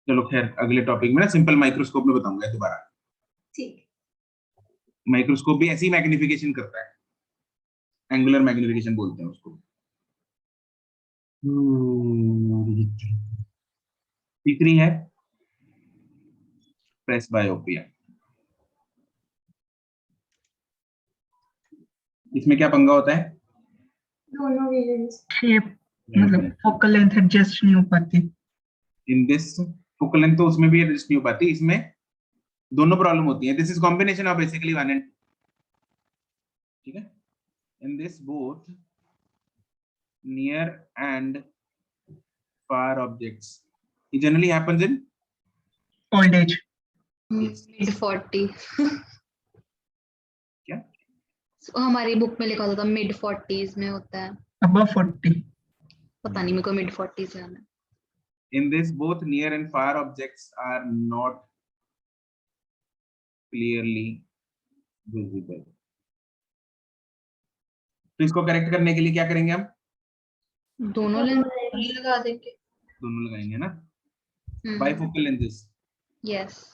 चलो खैर, अगले टॉपिक में ना सिंपल माइक्रोस्कोप में बताऊंगा दोबारा। ठीक। माइक्रोस्कोप भी ऐसी मैग्निफिकेशन करता है, एंगुलर मैग्निफिकेशन बोलते हैं उसको। तीसरी है प्रेस बायोपिया। इसमें क्या पंगा होता है? दोनों विजन्स। शेप मतलब फोकल लेंथ एडजस्ट नहीं हो पाती। इन दिस फोकल लेंथ तो उसमें भी एडजस्ट नहीं हो पाती, इसमें दोनों प्रॉब्लम होती है। This is combination of basically one and, ठीक है? In this both near and far objects, it generally happens in old age. Yes. Mid 40। क्या? हमारी बुक में लिखा होता था मिड 40s में होता है, अबव 40। पता नहीं मेरे को मिड 40s है ना। In this both near and far objects are not clearly visible. तो इसको करेक्ट करने के लिए क्या करेंगे हम? दोनों लेंस लगा देंगे। दोनों लगाएंगे ना, bifocal lenses. Yes.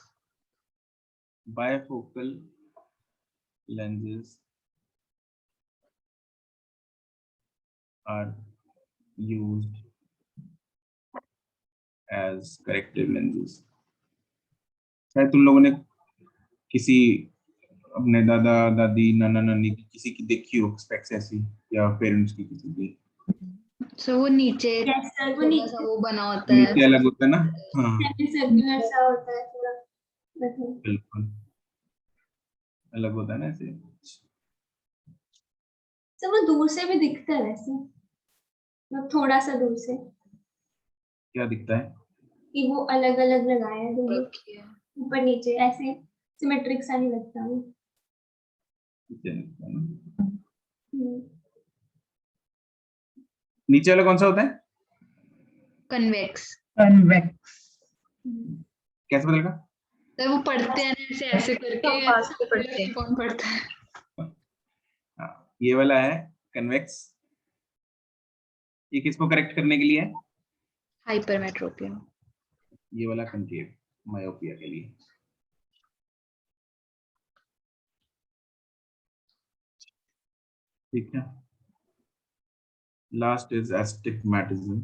Bifocal lenses are used as corrective lenses. शायद तुम लोगों ने किसी अपने दादा दादी नाना नानी की किसी की देखी हो स्पेक्स ऐसी, या पेरेंट्स की किसी की। सो वो नीचे यस सर, वो थोड़ा नीचे सा वो बना होता है, नीचे अलग होता है ना? हाँ सर्कुलर सा होता है पूरा। मतलब बिल्कुल अलग होता है ना ऐसे। सर वो दूर से भी दिखता है वैसे, मतलब थोड़ा सा दूर से, क्या दिखता है? कि वो अलग अलग लगाए हैं दोनों, देखिए। ऊपर नीचे ऐसे सिमेट्रिक सा नहीं लगता वो। नीचे दिखता है ना? हम्म। नीचे वाला कौन सा होता है? कन्वेक्स। कन्वेक्स। कैसे बदलेगा? सर वो पढ़ते हैं ना ऐसे ऐसे करके, पास पे पढ़ते हैं। कौन पढ़ता है? हाँ, ये वाला है कन्वेक्स। ये किसको करेक्ट करने के लिए है? हाइपरमेट्रोपिया। ये वाला कंकेव मायोपिया के लिए। ठीक है, लास्ट इज एस्टिग्मेटिज्म।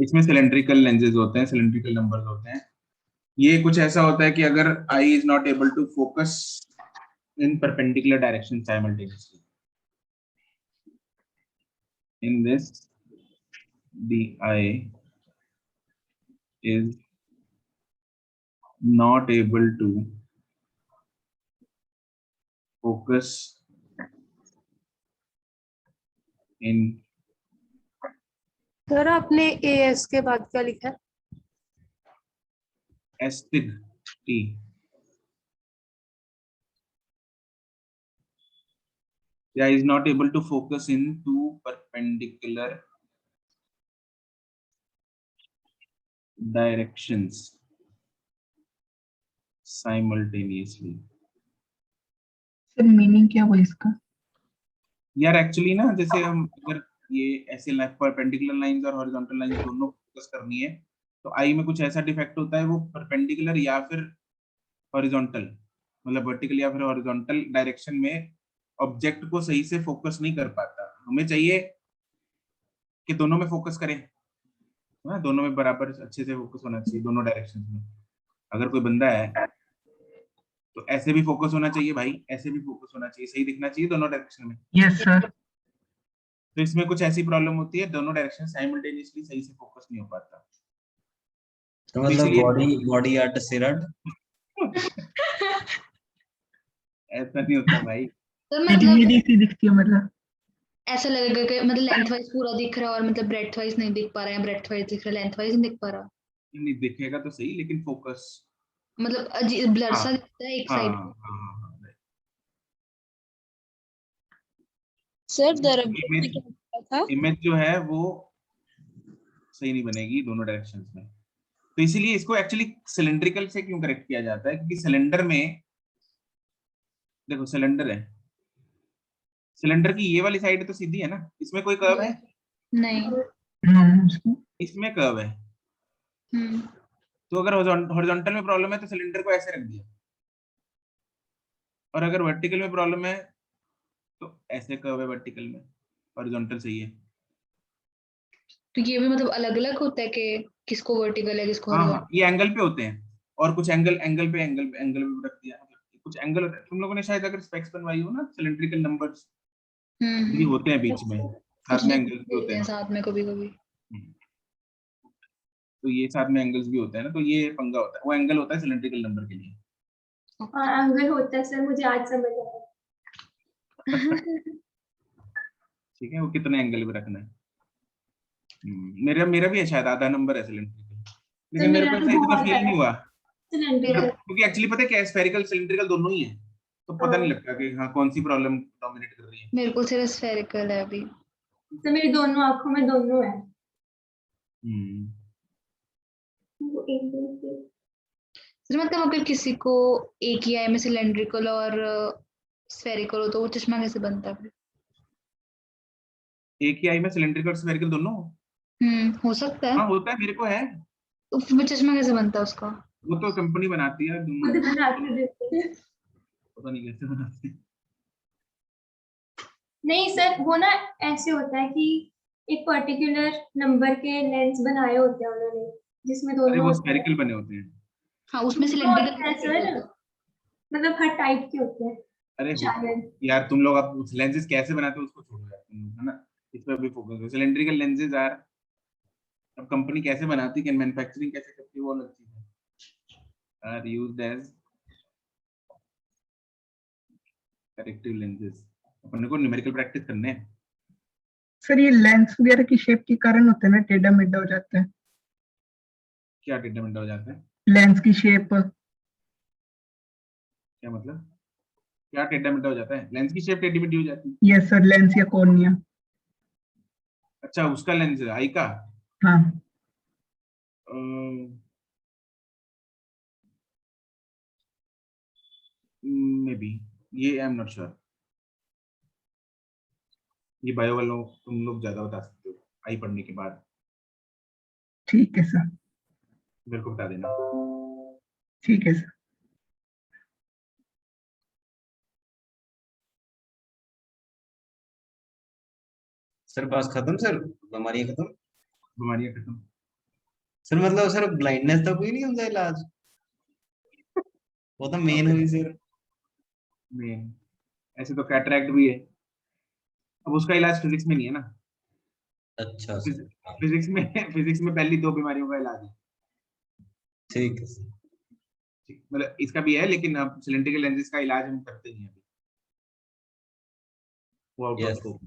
इसमें सिलेंड्रिकल लेंसेज होते हैं, सिलेंड्रिकल नंबर्स होते हैं। ये कुछ ऐसा होता है कि अगर eye is not able to focus in perpendicular direction simultaneously, in this the eye is not able to focus in sir आपने एएस के बाद क्या लिखा है? astigmatism। The eye is not able to focus in two perpendicular directions simultaneously। Sir meaning क्या हुआ इसका? यार एक्चुअली ना, जैसे हम अगर ये ऐसे परपेंडिकुलर लाइंस और हॉरिजॉन्टल लाइंस दोनों फोकस करनी है, तो आई में कुछ ऐसा डिफेक्ट होता है, वो परपेंडिकुलर या फिर हॉरिजॉन्टल, मतलब वर्टिकल या फिर हॉरिजॉन्टल डायरेक्शन में ऑब्जेक्ट को सही से फोकस नहीं कर पाता। हमें चाहिए कि दोनों में फोकस करें, है, दोनों में बराबर अच्छे से फोकस होना चाहिए, दोनों डायरेक्शन में। अगर कोई बंदा है तो ऐसे भी फोकस होना चाहिए भाई, ऐसे भी फोकस होना चाहिए, सही दिखना चाहिए दोनों डायरेक्शन में। Yes sir. तो इसमें कुछ ऐसी प्रॉब्लम होती है, दोनों डायरेक्शन साइमल्टेनियसली सही से फोकस नहीं हो पाता। तो मतलब इसलिए- बॉडी आर्ट सिरड ऐसा नहीं होता भाई। तो मेरी मतलब मेरी सी दिखती है मतलब। ऐसा लगेगा कि मतलब लेंथ वाइज पूरा दिख रहा है और मतलब ब्रेथ वाइज नहीं दिख पा रहा है, ब्रेथ वाइज दिख रहा है, लेंथ वाइज नहीं दिख पा रहा, नहीं दिखेगा तो सही, लेकिन फोकस मतलब अजीब ब्लर सा हाँ, दिखता है एक हाँ साइड। हाँ हाँ हाँ। सर दरअसल इमेज क्या था? इमेज जो है वो सही नहीं बनेगी दोनों डायरेक्शंस में। तो इसीलिए इसको एक्चुअली सिलेंड्रिकल से क्यों करेक्ट किया जाता है, क्योंकि सिलेंडर में देखो, सिलेंडर है, सिलेंडर की ये वाली साइड तो सीधी है ना, इसमें कोई कर्व है, नहीं। इसमें कर्व है। तो अगर हॉरिजॉन्टल में प्रॉब्लम है तो सिलेंडर को ऐसे रख दिया, और अगर वर्टिकल में प्रॉब्लम है तो ऐसे कर्व है वर्टिकल में, हॉरिजॉन्टल सही है। तो ये भी मतलब अलग अलग होता है कि किसको वर्टिकल है किसको हाँ हाँ, हॉरिजॉन्टल। ये एंगल पे होते हैं, और कुछ एंगल एंगल पे रख दिया, कुछ एंगल होता है। तुम लोगों ने शायद अगर स्पेक्स बनवाई हो ना, सिलेंड्रिकल नंबर्स भी होते हैं बीच में, कुछ साथ में नहीं एंगल्स भी होते हैं। साथ में कभी कभी। तो ये साथ में एंगल्स भी होते हैं ना, तो ये पंगा होता है, वो एंगल होता है सिलेंड्रिकल नंबर के लिए। हाँ एंगल होता है सर, मुझे आज समझ आया। ठीक है, वो कितने एंगल पे रखना है। मेरा मेरा भी है शायद आधा नंबर है सिलेंड्रिकल, तो लेकिन मेरे मेरा को तो सही से बहुत फील नहीं हुआ, सिलेंडर। क्योंकि एक्चुअली पता है क्या, स्फेरिकल सिलेंड्रिकल दोनों ही है, तो पता नहीं लगता कि हाँ कौन सी प्रॉब्लम डोमिनेट कर रही है। मेरे को सिर्फ स्फेरिकल है अभी। तो मेरी दोनों आंखों में दोनों है। वो एक दो से तो मतलब अगर किसी को एक ही आई में सिलेंड्रिकल और स्फेरिकल हो तो वो चश्मा कैसे बनता है? एक ही आई में सिलेंड्रिकल और स्फेरिकल दोनों? हो सकता है। हाँ होता है, मेरे को है। तो फिर चश्मा कैसे बनता है उसका? वो तो कंपनी बनाती है खुद दोनों, बना के देते हैं। पता नहीं कैसे बनाती है। नहीं सर, वो ना ऐसे होता है कि एक पर्टिकुलर नंबर के लेंस बनाए होते हैं उन्होंने, जिसमें अरे दोनों वो होते हैं। स्फेरिकल बने होते हैं। हाँ उसमें दोनों होते हैं सिलेंड्रिकल। सर, मतलब हर टाइप के होते हैं अरे शायद। यार तुम लोग अब लेंसेज कैसे बनाते हो उसको छोड़ो यार, है ना, इस पर भी फोकस करो। सिलेंड्रिकल लेंसेज आर, अब कंपनी कैसे बनाती है, मैन्युफैक्चरिंग कैसे करती है, वो अलग चीज है। Are used as corrective lenses. अपन को न्यूमेरिकल प्रैक्टिस करने हैं। सर ये लेंस वगैरह की शेप के कारण होते हैं ना, टेढ़ा मेढ़ा हो जाता है। क्या डिटरमिनेंट हो जाता है? लेंस की शेप। क्या मतलब, क्या टेढ़ा मेढ़ा हो जाता है? लेंस की शेप टेढ़ी मेढ़ी हो जाती है? यस सर, लेंस या कॉर्निया। अच्छा उसका लेंस आई का? हाँ मे बी, ये आई एम नॉट श्योर, ये बायो वालों तुम लोग ज्यादा बता सकते हो आई पढ़ने के बाद, ठीक है सर। मेरे को बता देना। ठीक है सर। सर पास खत्म सर, बीमारी खत्म बीमारियां खत्म। सर, मतलब सर ब्लाइंडनेस का कोई नहीं होता इलाज? वो तो मेन हुई सर। में ऐसे तो कैटरैक्ट भी है, अब उसका इलाज फिजिक्स में नहीं है ना। अच्छा सर, फिजिक्स में पहली दो बीमारियों का इलाज है। ठीक है सर। मतलब इसका भी है, लेकिन अब सिलेंड्रिकल लेंसेज का इलाज हम करते नहीं हैं अभी, वो आउट ऑफ यस स्कोप।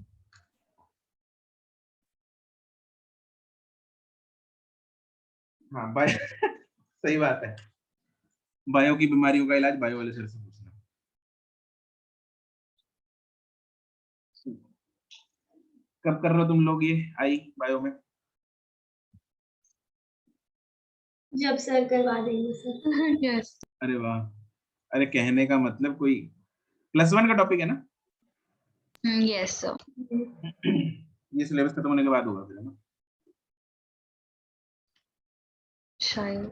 हाँ बाय सही बात है, बायो की बीमारियों का इलाज बायो वाले सर से पूछना। कब कर रहे हो तुम लोग ये आई बायो में? जब सर करवा देंगे सर। यस। अरे वाह, अरे कहने का मतलब कोई +1 का टॉपिक है ना? Yes sir. ये सिलेबस खत्म होने के बाद होगा फिर, है ना? शायद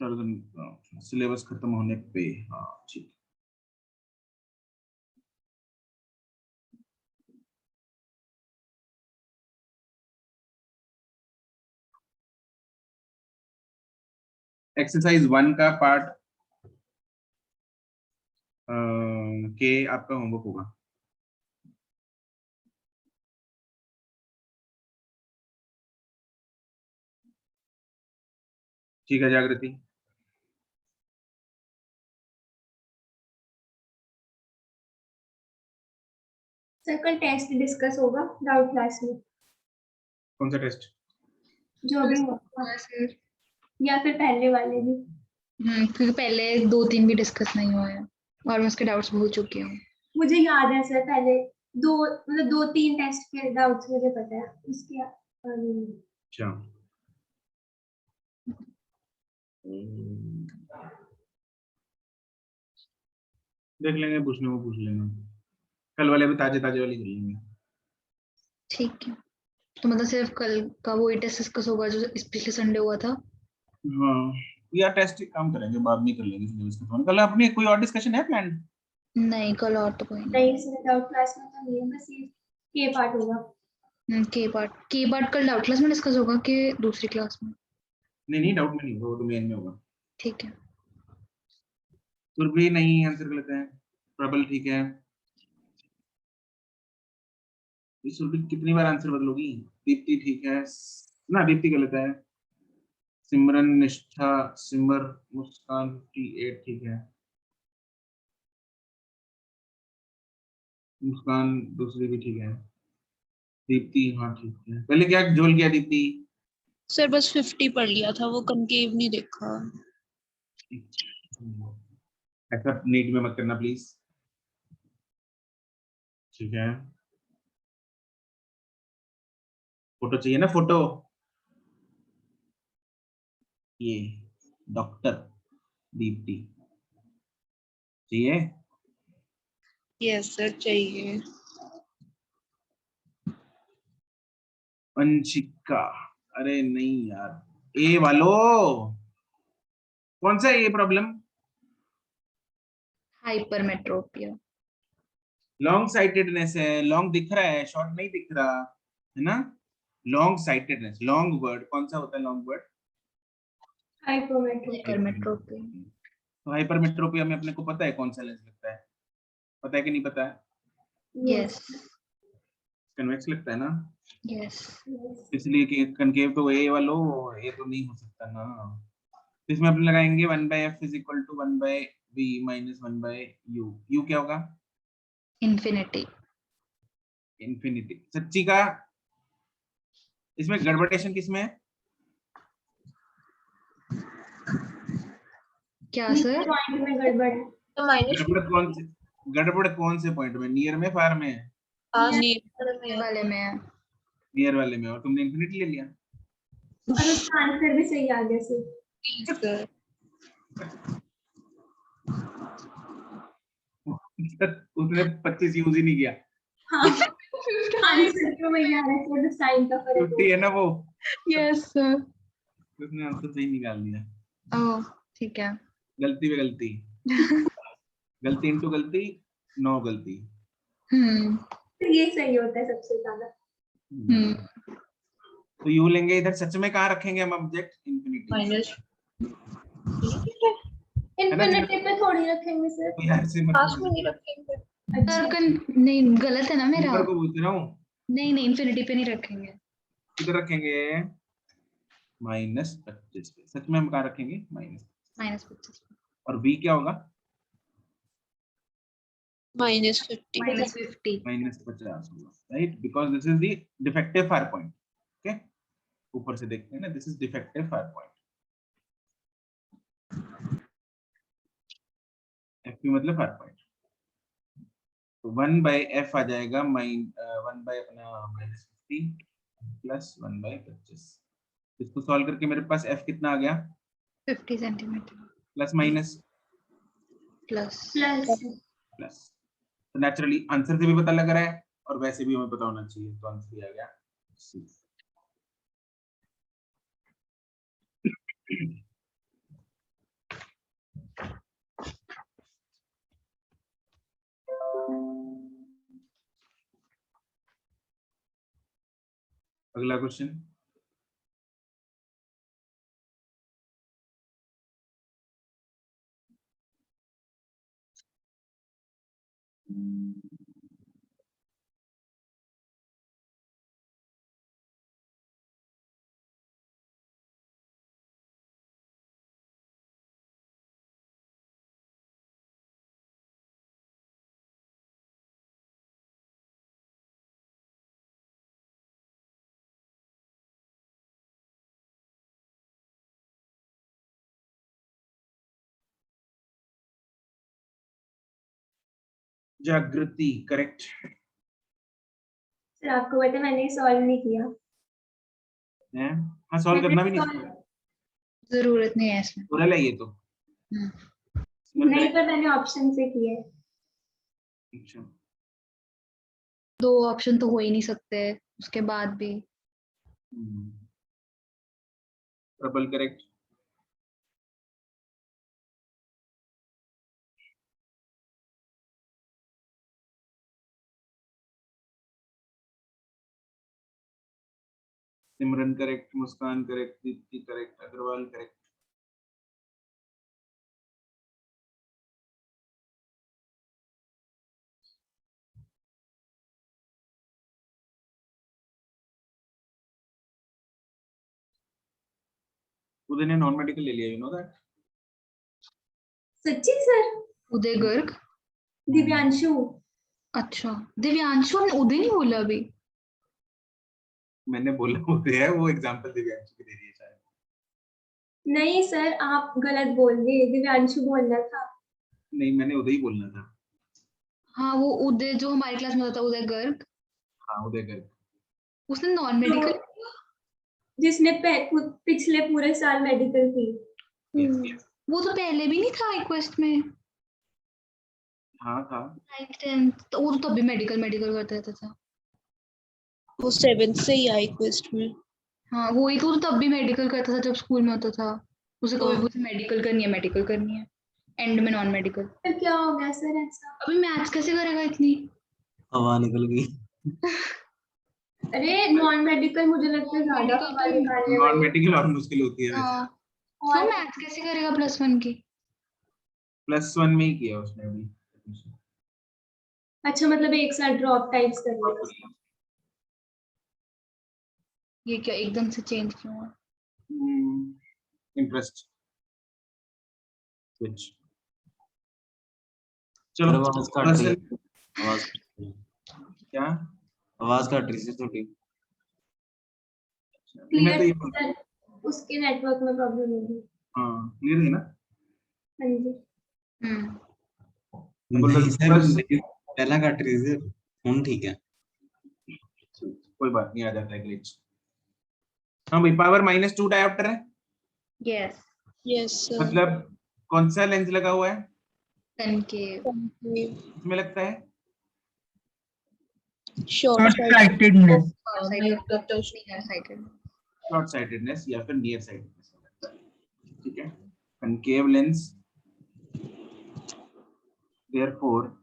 चलो सिलेबस खत्म होने पे, हाँ ठीक। एक्सरसाइज 1 का पार्ट के आपका होमवर्क होगा। ठीक है जागृति? सर कल टेस्ट डिस्कस होगा डाउट क्लास में, कौन सा टेस्ट? जो भी होगा, हाँ सर। या फिर पहले वाले भी। क्योंकि पहले 2-3 भी डिस्कस नहीं हुए हैं और मैं उसके डाउट्स भूल चुकी हूँ। मुझे याद है सर, पहले मतलब 2-3 टेस्ट के डाउट्स मुझे पता है, उसके अच्छा देख लेंगे, पूछने को पूछ लेंगे, कल वाले भी ताजे ताजे वाले कर लेंगे। ठीक है, तो मतलब सिर्फ कल का वही टेस्ट डिस्कस होगा जो इस पिछले संडे हुआ था। हाँ या टेस्ट काम करेंगे, बाद में कर लेंगे सिलेबस खत्म होने। कल अपनी कोई और डिस्कशन है प्लान? नहीं कल और तो कोई नहीं। नहीं सर, डाउट क्लास में तो नहीं है, बस ये पार्ट होगा। के पार्ट कल डाउट क्लास में डिस्कस होगा कि दूसरी क्लास में? नहीं डाउट में नहीं होगा, वो तो मेन में होगा। ठीक है। सुरभि नहीं आंसर गलत है, प्रबल ठीक है। ये सुरभि कितनी बार आंसर बदलोगी? दीप्ति ठीक है ना? दीप्ति गलत है। सिमरन, निष्ठा, सिमर, मुस्कान 58 ठीक है। मुस्कान दूसरी भी ठीक है। दीप्ति हाँ ठीक है। पहले क्या जोल किया दीप्ति? सर बस 50 पढ़ लिया था, वो कनकेव नहीं देखा। ऐसा नीट में मत करना प्लीज, ठीक है? फोटो चाहिए ना, फोटो। ये डॉक्टर दीप्ति चाहिए? यस सर चाहिए। अंशिका, अरे नहीं यार, ए वालो कौन सा ये प्रॉब्लम? हाइपरमेट्रोपिया। लॉन्ग साइटेडनेस है, लॉन्ग दिख रहा है, शॉर्ट नहीं दिख रहा है ना? लॉन्ग साइटेडनेस, लॉन्ग वर्ड कौन सा होता है? Long word hypermetropia. तो हाइपरमेट्रोपिया में अपने को पता है कौन सा लेंस लगता है? पता है कि नहीं पता है? यस कन्वेक्स लगता है ना? यस। इसलिए कि कनकेव तो ए वालो, ये तो नहीं हो सकता ना। इसमें अपने लगाएंगे 1/f is equal to 1/v minus 1/u। u क्या होगा? इन्फिनिटी। इन्फिनिटी। सच्ची का इसमें गड़बड़ेशन किसमें है? क्या सर? पॉइंट में गड़बड़ है। तो माइनस गड़बड़ कौन से पॉइंट में? नियर में, फार में? वाले में है। नियर वाले में। और तुमने इन्फिनिटी ले लिया। और उसका आंसर भी सही आ गया सर। उसने 25 यूज ही नहीं किया। हाँ आंसर तो वही आ रहा है सर, साइन का फर्क 50 है ना वो? Yes sir. उसने आंसर सही निकाल दिया। ओह ठीक है। गलती पे गलती, गलती इंटू गलती, 9 गलती। तो ये सही होता है सबसे ज्यादा। तो यू लेंगे इधर। सच में कहाँ रखेंगे हम ऑब्जेक्ट? इन्फिनिटी। माइनस इन्फिनिटी पे थोड़ी रखेंगे सर, तो यार से मत पास में नहीं रखेंगे। अच्छा नहीं गलत है ना मेरा? ऊपर को पूछ रहा हूँ। नहीं इन्फिनिटी पे नहीं रखेंगे। किधर रखेंगे? -25 पे। सच में हम कहाँ रखेंगे? -25। और b क्या होगा? -50। -50 होगा, right? Because this is the defective far point. Okay, ऊपर से देखते हैं ना, this is defective far point. f मतलब फार पॉइंट। तो 1/f आ जाएगा 1 अपना -50 प्लस 1/25। इसको सॉल्व करके मेरे पास f कितना आ गया? 50 centimetre plus minus plus plus plus तो नेचुरली आंसर से भी पता लग रहा है और वैसे भी हमें पता होना चाहिए, तो आंसर ही आ गया C। अगला क्वेश्चन, जागृति करेक्ट सर आपको पता है मैंने सॉल्व नहीं किया। है। हाँ सॉल्व करना भी नहीं जरूरत नहीं है इसमें। ओरल है ये तो। नहीं, पर मैंने ऑप्शन से किया है। अच्छा 2 ऑप्शन तो हो ही नहीं सकते उसके बाद भी। Triple correct. Simran correct, Muskan correct, Deepti correct, Agarwal correct. Uday ने नॉन मेडिकल ले लिया, यू नो दैट। सच्ची सर? उदय गर्ग। दिव्यांशु। अच्छा दिव्यांशु ने उदय नहीं बोला अभी। मैंने बोला उदय है, वो एग्जांपल दिव्यांशु की दे रही है शायद। नहीं सर, आप गलत बोल गए, दिव्यांशु बोलना था। नहीं मैंने उदय ही बोलना था। हाँ वो उदय जो हमारी क्लास में होता था, उदय गर्ग। हाँ उदय गर्ग। उसने नॉन मेडिकल जिसने पिछले पूरे साल मेडिकल की। वो तो पहले भी नहीं था रिक्वेस्ट में। हाँ था। 9th 10th तो वो तो तब भी मेडिकल करता रहता था। वो 7th से ही आई क्वेस्ट में। हाँ वही तो, वो तो तब भी मेडिकल करता था जब स्कूल में होता था। उसे कभी भी मेडिकल करनी है एंड में नॉन मेडिकल। फिर क्या हो गया सर ऐसा? अभी मैथ्स कैसे करेगा इतनी? हवा निकल गई। अरे नॉन मेडिकल मुझे लगता है ज्यादा हवा निकालने नॉन वाली। मेडिकल और मुश्किल होती है वैसे। तो मैथ्स कैसे करेगा +1 की? +1 में ही किया उसने अभी। अच्छा मतलब एक साथ ड्रॉप टाइप्स कर लिया। ये क्या एकदम से चेंज क्यों हुआ? इंटरेस्ट कुछ। चलो आवाज काट रही है। आवाज क्या आवाज काट रही है थोड़ी। मैं तो ये सर उसके नेटवर्क में प्रॉब्लम होगी। हाँ क्लियर है ना। हाँ जी। नहीं सर पहला काट रही थी, हुन ठीक है। कोई बात नहीं, आ जाता है ग्लिच। हाँ भाई पावर -2 डायोप्टर है। Yes yes sir. मतलब कौन सा लेंस लगा हुआ है कनकेव। इसमें लगता है? Short sightedness. शॉर्ट साइटेडनेस या फिर नियर साइटेडनेस लगता है। ठीक है, concave lens therefore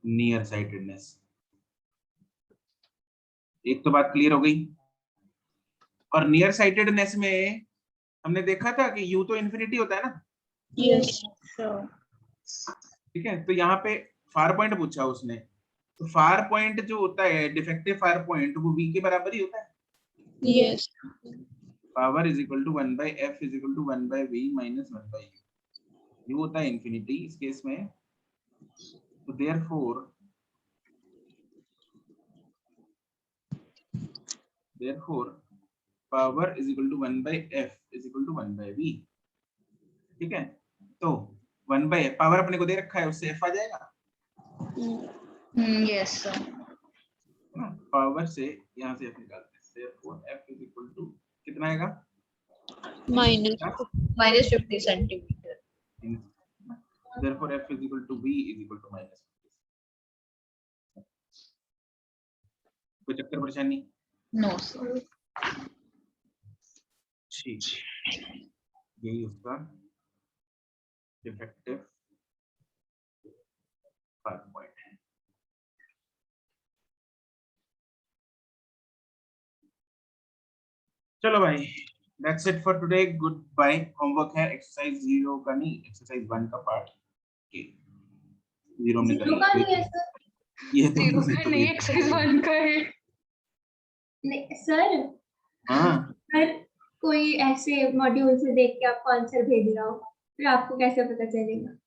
near sightedness. एक तो बात क्लियर हो गई। और नियर साइटेडनेस में हमने देखा था कि u तो इन्फिनिटी होता है ना। यस ठीक है, तो यहाँ पे फार पॉइंट पूछा उसने, तो फार पॉइंट जो होता है डिफेक्टिव फार पॉइंट वो v के बराबर ही होता है। Yes power is equal to 1/f is equal to 1/v minus 1/u। u होता है इन्फिनिटी इस केस में, तो therefore power is equal to 1/f is equal to 1/v। ठीक है, तो 1/f पावर अपने को दे रखा है, उससे f आ जाएगा। Yes sir. पावर से यहाँ से f निकालते हैं, therefore f is equal to कितना आएगा? -50 centimetre. therefore f is equal to v is equal to -50। कोई चक्कर परेशानी? No sir. ठीक, यही उसका डिफेक्टिव पॉइंट है। चलो भाई, that's it for today, good bye. Homework है एक्सरसाइज 0 का नहीं, एक्सरसाइज 1 का पार्ट के 0 में कर 0 का नहीं है लिया। सर? ये जीरो तो का नहीं, एक्सरसाइज 1 का है। नहीं सर, हाँ, अगर कोई ऐसे मॉड्यूल से देख के आपको आंसर भेज रहा हो, फिर आपको कैसे पता चलेगा?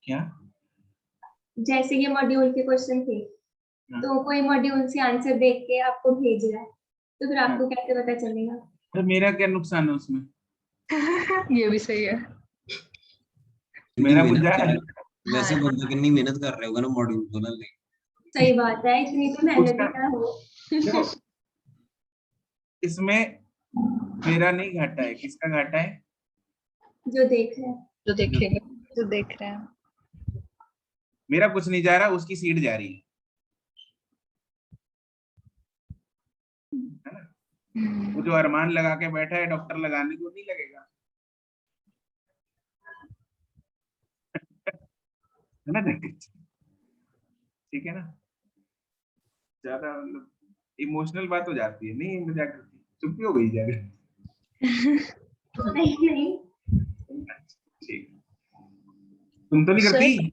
क्या? जैसे ये मॉड्यूल के क्वेश्चन थे, हाँ। तो कोई मॉड्यूल से आंसर देख के आपको भेज रहा है, तो फिर आपको कैसे पता चलेगा? तो मेरा क्या नुकसान है उसमें? ये भी सही है। मेरा मेहनत कुछ जा कर रहा है? रहे हो। वैसे बंदा कितनी मेहनत कर रहे होगा ना मॉड्यूल खोलने के लिए। सही बात है, इतनी तो मेहनत ही उसका- ना हो। देखो, इसमें मेरा नहीं घाटा है, किसका घाटा है? जो देख रहे हैं। जो देखेगा। जो देख रहे हैं। मेरा कुछ नहीं जा रहा, उसकी सीट जा रही है ना? वो जो अरमान लगा के बैठा है, डॉक्टर लगाने को नहीं लगेगा, है ना? ठीक है ना? ज्यादा मतलब इमोशनल बात हो जाती है, नहीं मजाक करती, चुप्पी हो गई जाएगा। नहीं नहीं ठीक, तुम तो नहीं सर? करती?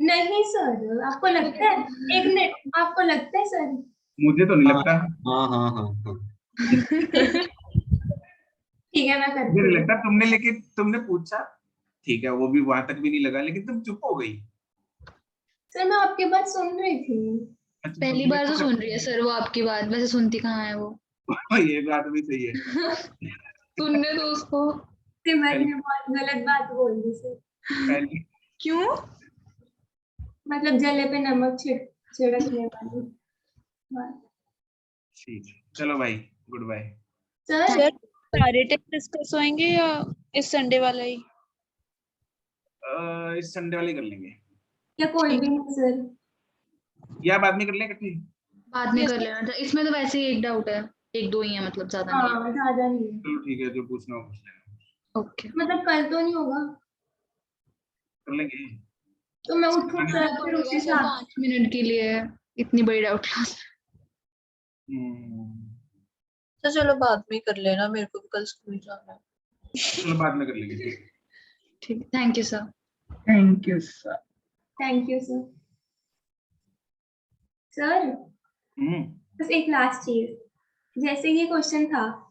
नहीं सर, आपको लगता है? एक मिनट, आपको लगता है सर? मुझे तो नहीं लगता। हाँ हाँ हाँ हाँ। ठीक है, मैं मुझे करती नहीं हूँ। लगता, तुमने लेकिन तुमने पूछा, ठीक है, वो भी वहां तक भी नहीं लगा, लेकिन तुम चुप हो गई। सर मैं आपकी बात सुन रही थी। अच्छा, पहली तुमने बार तो तो सुन रही है सर वो आपकी बात, वैसे सुनती कहाँ है वो। ये बात भी सही है। सुनने दो उसको। सिमर ने बहुत गलत बात बोल दी सर। पहली क्यों? मतलब जले पे नमक छिड़कने वाली बात। ठीक, चलो भाई, गुड बाय। सर सर सारे टेस्ट डिस्कस होंगे या इस संडे वाला ही? इस संडे वाले कर लेंगे या कोई भी नहीं सर? या बाद में कर लेंगे इकट्ठे? बाद में Yes, कर लेना था, इसमें तो वैसे ही एक डाउट है, एक दो ही है, मतलब ज्यादा नहीं है। हाँ, ज्यादा नहीं है। चलो ठीक है, जो पूछना हो पूछ लेना, ओके। मतलब कल तो नहीं होगा? कर लेंगे। तो मैं उठूं सर फिर उस हिसाब 5 मिनट के लिए, इतनी बड़ी डाउट क्लास। तो चलो बाद में कर लेना, मेरे को भी कल स्कूल जाना है। चलो बाद में कर लेंगे, ठीक है। ठीक, thank you sir. Thank you sir. Thank you sir. Sir hmm, बस एक लास्ट चीज, जैसे ये क्वेश्चन था